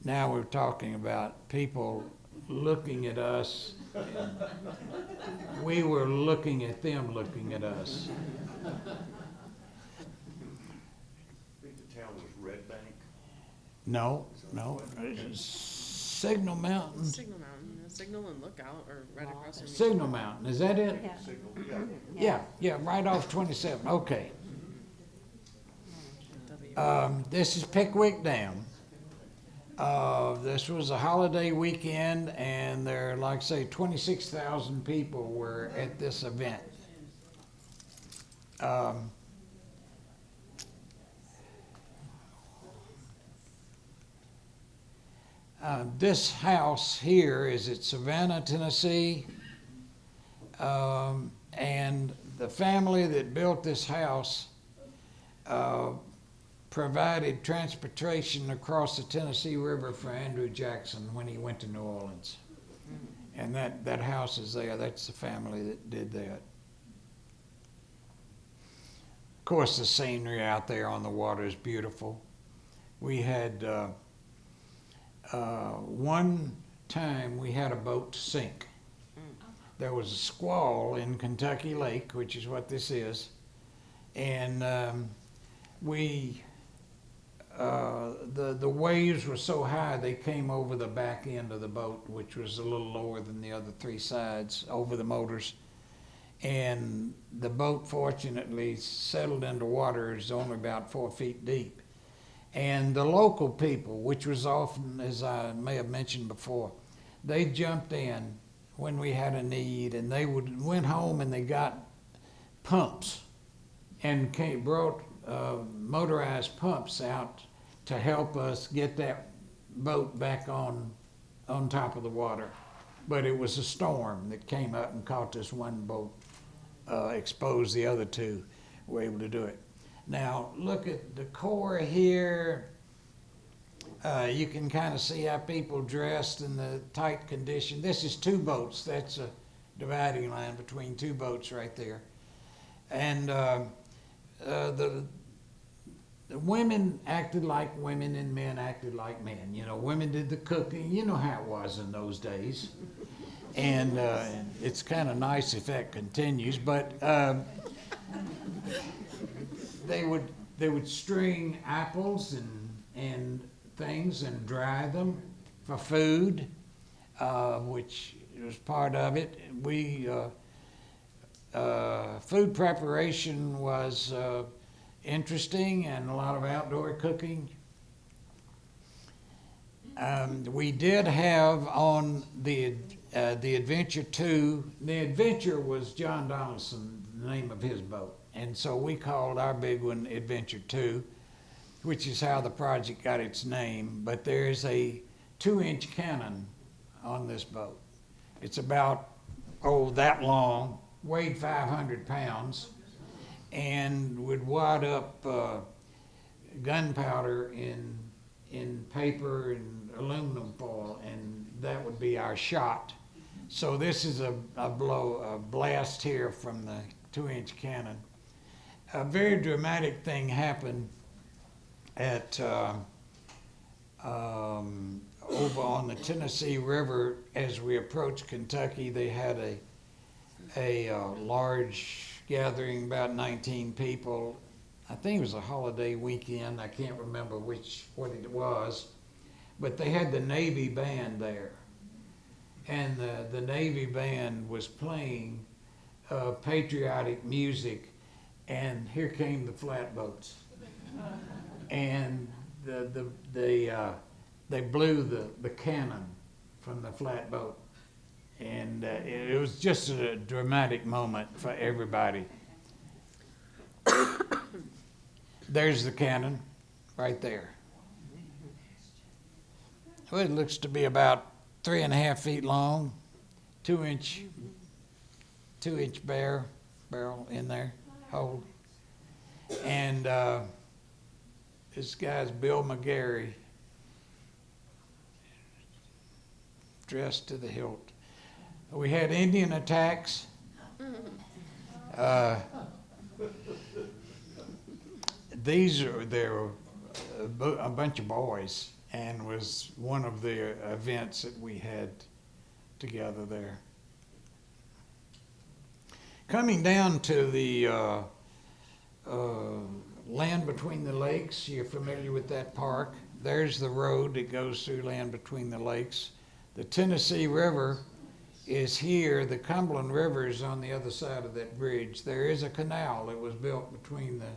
Now we're talking about people looking at us. We were looking at them looking at us. I think the town was Red Bank. No. Signal Mountain. Signal Mountain, Signal and Lookout are right across from each Signal Mountain, is that it? Yeah. Signal, yeah. Yeah, right off 27, okay. other. This is Pickwick Dam. This was a holiday weekend and there, like I say, 26,000 people were at this event. This house here is at Savannah, Tennessee. And the family that built this house provided transportation across the Tennessee River for Andrew Jackson when he went to New Orleans. And that house is there. That's the family that did that. Of course, the scenery out there on the water is beautiful. We had one time we had a boat sink. There was a squall in Kentucky Lake, which is what this is, and the waves were so high they came over the back end of the boat, which was a little lower than the other three sides, over the motors. And the boat fortunately settled into water. It's only about 4 feet deep. And the local people, which was often, as I may have mentioned before, they jumped in when we had a need, and they went home and they got pumps and brought motorized pumps out to help us get that boat back on top of the water. But it was a storm that came up and caught this one boat, exposed the other two, were able to do it. Now, look at the core here. You can kind of see how people dressed in the tight condition. This is two boats. That's a dividing line between two boats right there. And the women acted like women and men acted like men. You know, women did the cooking. You know how it was in those days. And it's kind of nice if that continues. But they would string apples and things and dry them for food, which was part of it. Food preparation was interesting, and a lot of outdoor cooking. We did have on the Adventure 2, the Adventure was John Donelson, the name of his boat. And so we called our big one Adventure 2, which is how the project got its name. But there's a 2-inch cannon on this boat. It's about, that long, weighed 500 pounds, and would wad up gunpowder in paper and aluminum foil, and that would be our shot. So this is a blast here from the 2-inch cannon. A very dramatic thing happened at over on the Tennessee River as we approached Kentucky. They had a large gathering, about 19 people. I think it was a holiday weekend. I can't remember what it was, but they had the Navy band there, and the Navy band was playing patriotic music, and here came the flatboats, and they blew the cannon from the flatboat, and it was just a dramatic moment for everybody. There's the cannon right there. Well, it looks to be about 3.5 feet long, 2-inch barrel in there, hole. And this guy's Bill McGarry, dressed to the hilt. We had Indian attacks. There were a bunch of boys, and was one of the events that we had together there. Coming down to the land between the lakes, you're familiar with that park. There's the road that goes through land between the lakes. The Tennessee River is here. The Cumberland River is on the other side of that bridge. There is a canal that was built between the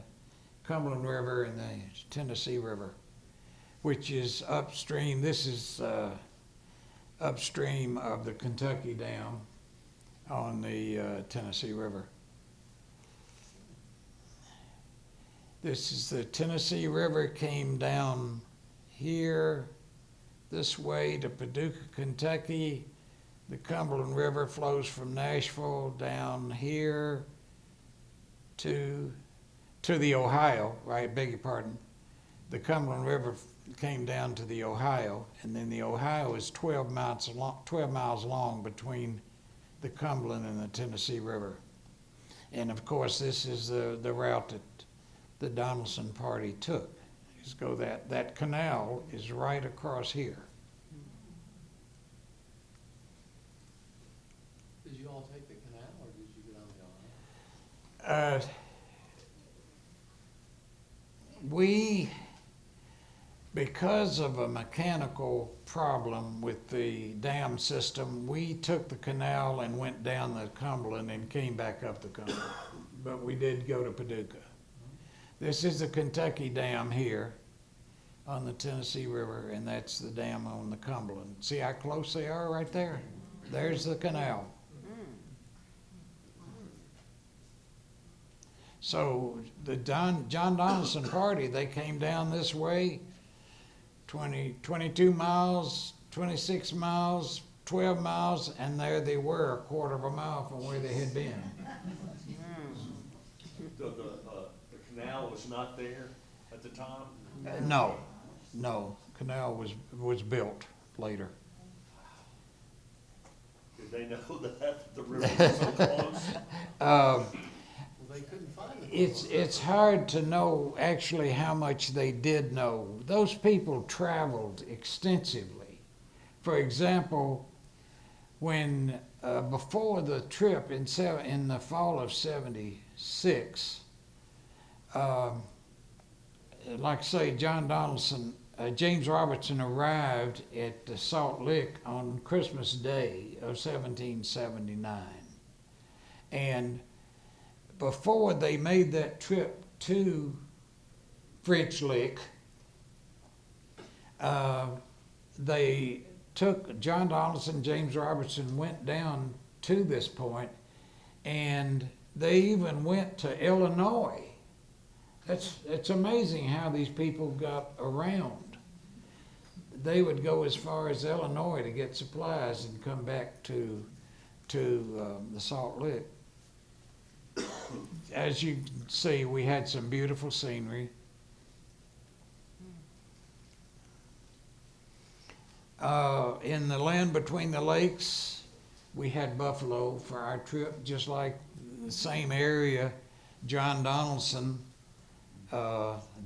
Cumberland River and the Tennessee River, which is upstream. This is upstream of the Kentucky Dam on the Tennessee River. This is the Tennessee River, came down here this way to Paducah, Kentucky. The Cumberland River flows from Nashville down here to the Ohio, right, beg your pardon. The Cumberland River came down to the Ohio, and then the Ohio is 12 miles long between the Cumberland and the Tennessee River. And of course, this is the route that the Donelson party took. Just go that canal is right across here. Did you all take the canal, or did you get on the Ohio? Because of a mechanical problem with the dam system, we took the canal and went down the Cumberland and came back up the Cumberland. But we did go to Paducah. This is the Kentucky Dam here on the Tennessee River, and that's the dam on the Cumberland. See how close they are right there? There's the canal. So the John Donelson party, they came down this way, 22 miles, 26 miles, 12 miles, and there they were, 1/4 mile from where they had been. The canal was not there at the time? No, canal was built later. Did they know that, the river was so close? Well, they couldn't find the. It's hard to know actually how much they did know. Those people traveled extensively. For example, when before the trip in the fall of '76, like say John Donelson, James Robertson arrived at Salt Lick on Christmas Day of 1779, and before they made that trip to French Lick, they took John Donelson, James Robertson went down to this point, and they even went to Illinois. It's amazing how these people got around. They would go as far as Illinois to get supplies and come back to the Salt Lick. As you can see, we had some beautiful scenery. In the land between the lakes, we had buffalo for our trip, just like the same area, John Donelson,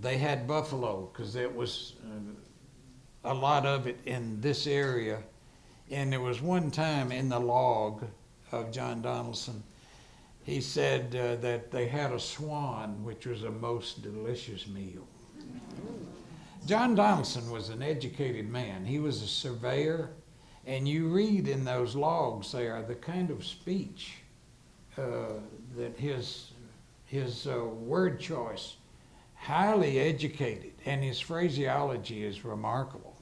they had buffalo because it was a lot of it in this area. And there was one time in the log of John Donelson, he said that they had a swan, which was a most delicious meal. John Donelson was an educated man. He was a surveyor, and you read in those logs there the kind of speech that his word choice, highly educated, and his phraseology is remarkable.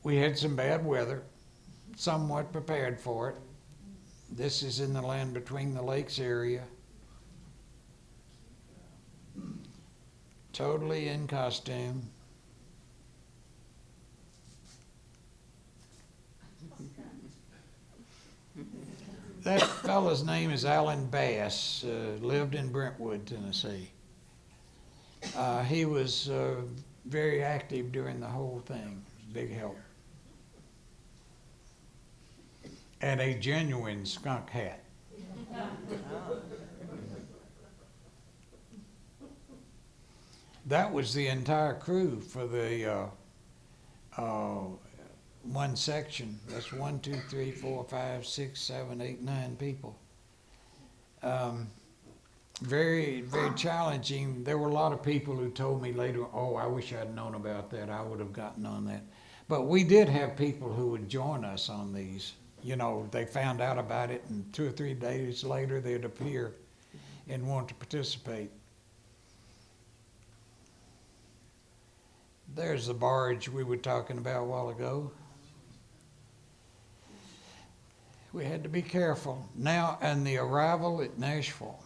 We had some bad weather, somewhat prepared for it. This is in the land between the lakes area. Totally in costume. That fellow's name is Alan Bass, lived in Brentwood, Tennessee. He was very active during the whole thing, big help. And a genuine skunk hat. That was the entire crew for the one section. That's 1, 2, 3, 4, 5, 6, 7, 8, 9 people. Very, very challenging. There were a lot of people who told me later, oh, I wish I'd known about that. I would have gotten on that. But we did have people who would join us on these. You know, they found out about it, and 2 or 3 days later they'd appear and want to participate. There's the barge we were talking about a while ago. We had to be careful. Now, and the arrival at Nashville,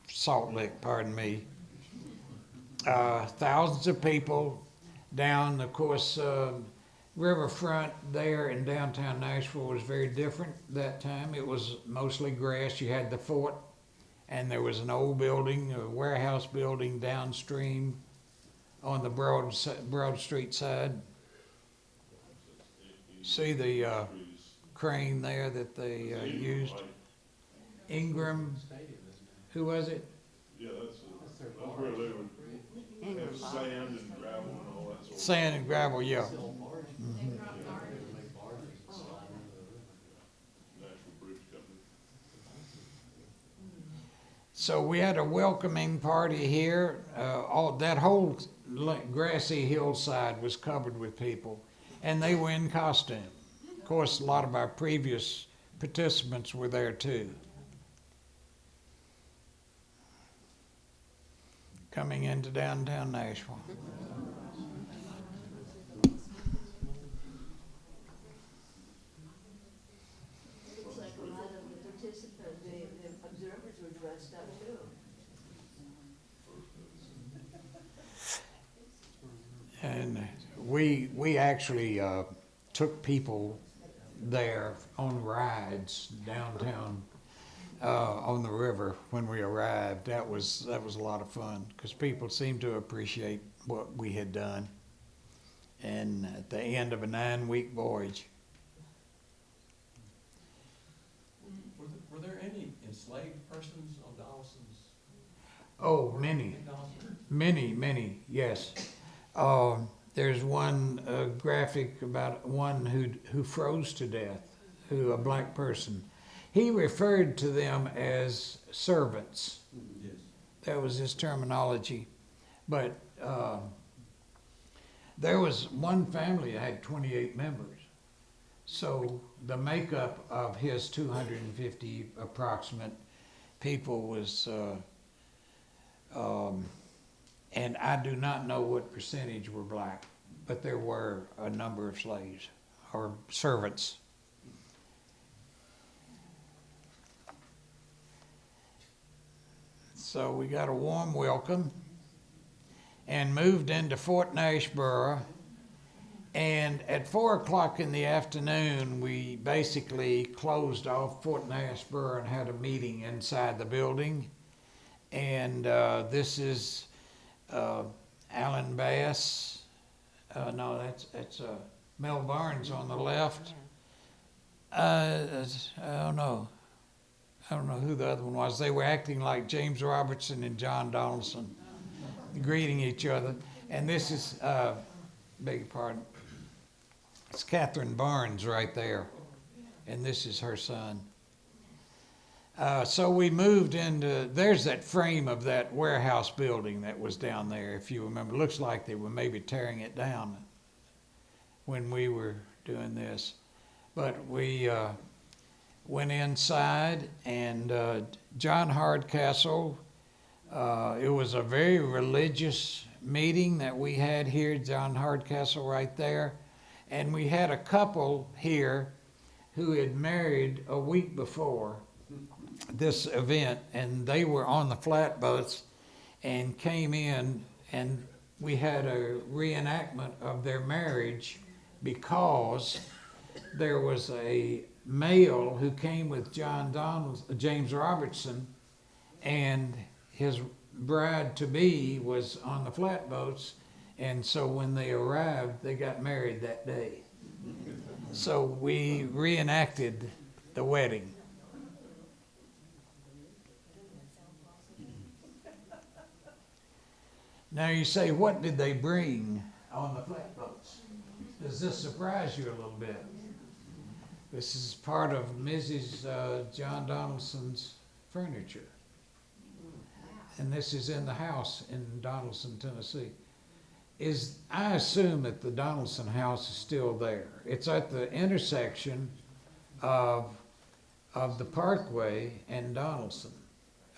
Salt Lick, pardon me, thousands of people down, of course, riverfront there in downtown Nashville was very different that time. It was mostly grass. You had the fort, and there was an old building, a warehouse building downstream on the Broad Street side. See the crane there that they used? Ingram, who was it? Yeah, that's where they would have sand and gravel and all that sort of. Sand and gravel, yeah. National Bridge Company. So we had a welcoming party here. That whole grassy hillside was covered with people, and they were in costume. Of course, a lot of our previous participants were there too. Coming into downtown Nashville. Looks like a lot of the participants, the observers were dressed up too. And we actually took people there on rides downtown on the river when we arrived. That was a lot of fun because people seemed to appreciate what we had done. And at the end of a 9-week voyage. Were there any enslaved persons on Donelson's? Oh, many, yes. There's one graphic about one who froze to death, a black person. He referred to them as servants. Yes. That was his terminology. But there was one family that had 28 members. So the makeup of his 250 approximate people was, and I do not know what percentage were black, but there were a number of slaves or servants. So we got a warm welcome and moved into Fort Nashville. And at 4 o'clock in the afternoon, we basically closed off Fort Nashville and had a meeting inside the building. And this is Alan Bass. No, that's Mel Barnes on the left. I don't know who the other one was. They were acting like James Robertson and John Donelson, greeting each other. And this is, beg your pardon, it's Catherine Barnes right there. And this is her son. So we moved into, there's that frame of that warehouse building that was down there, if you remember. It looks like they were maybe tearing it down when we were doing this. But we went inside, and John Hardcastle, it was a very religious meeting that we had here, John Hardcastle right there. And we had a couple here who had married a week before this event, and they were on the flatboats and came in, and we had a reenactment of their marriage because there was a male who came with James Robertson, and his bride-to-be was on the flatboats, and so when they arrived, they got married that day. So we reenacted the wedding. Now you say, what did they bring on the flatboats? Does this surprise you a little bit? This is part of Mrs. John Donelson's furniture. And this is in the house in Donelson, Tennessee. I assume that the Donelson house is still there. It's at the intersection of the Parkway and Donelson.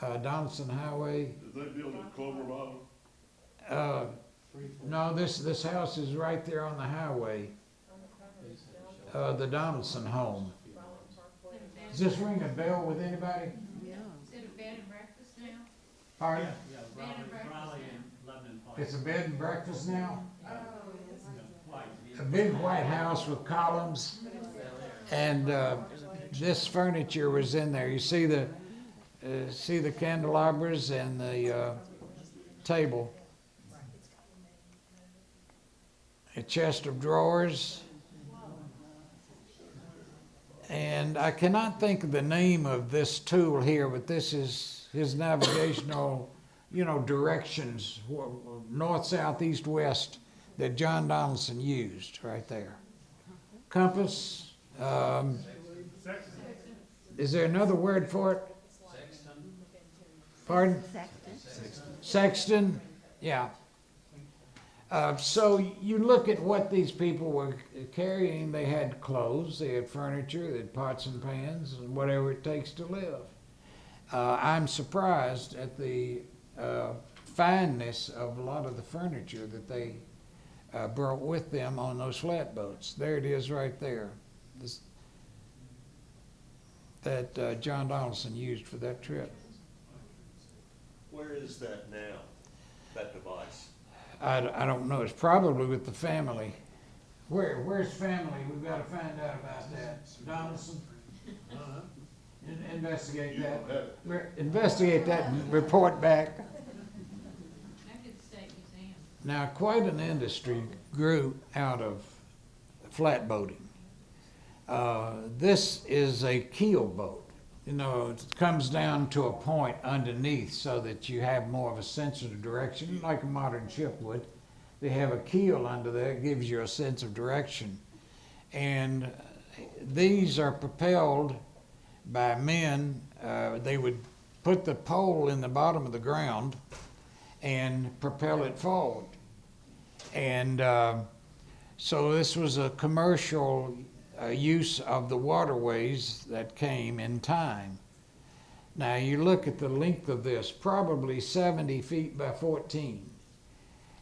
Donelson Highway. Did they build at Clover Bottom? No, this house is right there on the highway. The Donelson home. Does this ring a bell with anybody? Is it a bed and breakfast now? Pardon? Bed and breakfast now? It's a bed and breakfast now? Oh, A big white house with columns. And this furniture was in there. You see the candelabras and the table. A chest of drawers. And I cannot think of the name of this tool here, but this is his navigational, directions, north, south, east, west, that John Donelson used right there. Compass. Is there another word for it? Sexton. Pardon? Sexton. Yeah. So you look at what these people were carrying. They had clothes, they had furniture, they had pots and pans, and whatever it takes to live. I'm surprised at the fineness of a lot of the furniture that they brought with them on those flatboats. There it is right there. That John Donelson used for that trip. Where is that now, that device? I don't know. It's probably with the family. Where's family? We've gotta find out about that. Donelson? Investigate You that. don't have it. Investigate that and report back. Back at the State Museum. Now, quite an industry grew out of flatboating. This is a keel boat. You know, it comes down to a point underneath so that you have more of a sense of direction, like a modern ship would. They have a keel under there, it gives you a sense of direction. And these are propelled by men. They would put the pole in the bottom of the ground and propel it forward. And so this was a commercial use of the waterways that came in time. Now you look at the length of this, probably 70 feet by 14.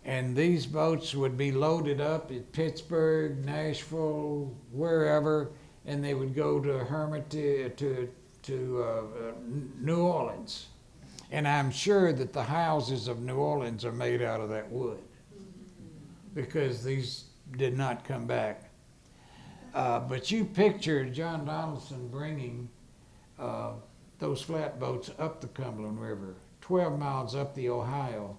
And these boats would be loaded up at Pittsburgh, Nashville, wherever, and they would go to Hermitage, to New Orleans. And I'm sure that the houses of New Orleans are made out of that wood, because these did not come back. But you picture John Donelson bringing those flatboats up the Cumberland River, 12 miles up the Ohio.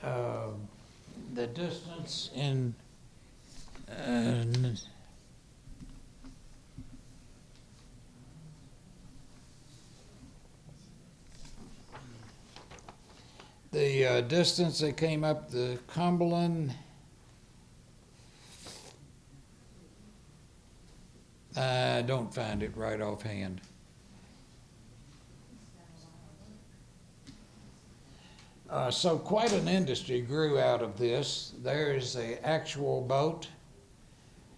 The distance in the distance they came up the Cumberland, I don't find it right offhand. So quite an industry grew out of this. There's an actual boat,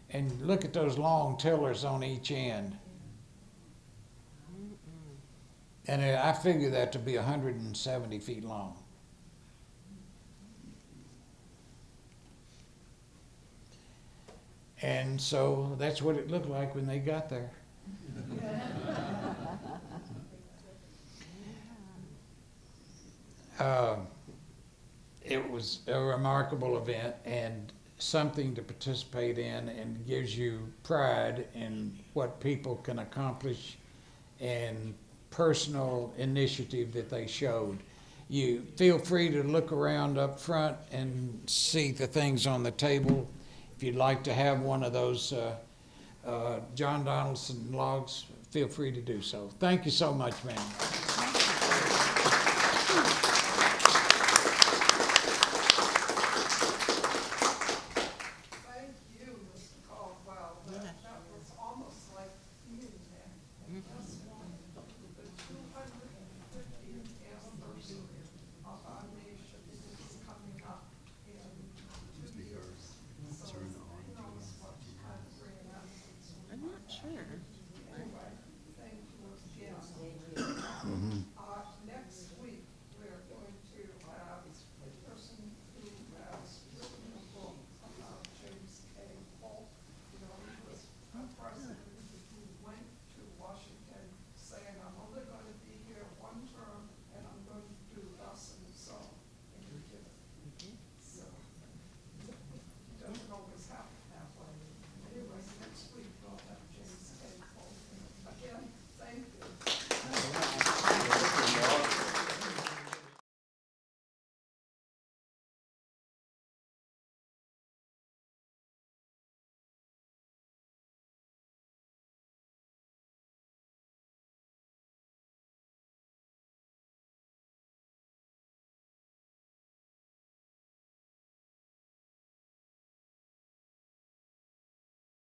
and look at those long tillers on each end. And I figure that to be 170 feet long. And so that's what it looked like when they got there. It was a remarkable event and something to participate in, and gives you pride in what people can accomplish and personal initiative that they showed. You feel free to look around up front and see the things on the table. If you'd like to have one of those John Donelson logs, feel free to do so. Thank you so much, ma'am.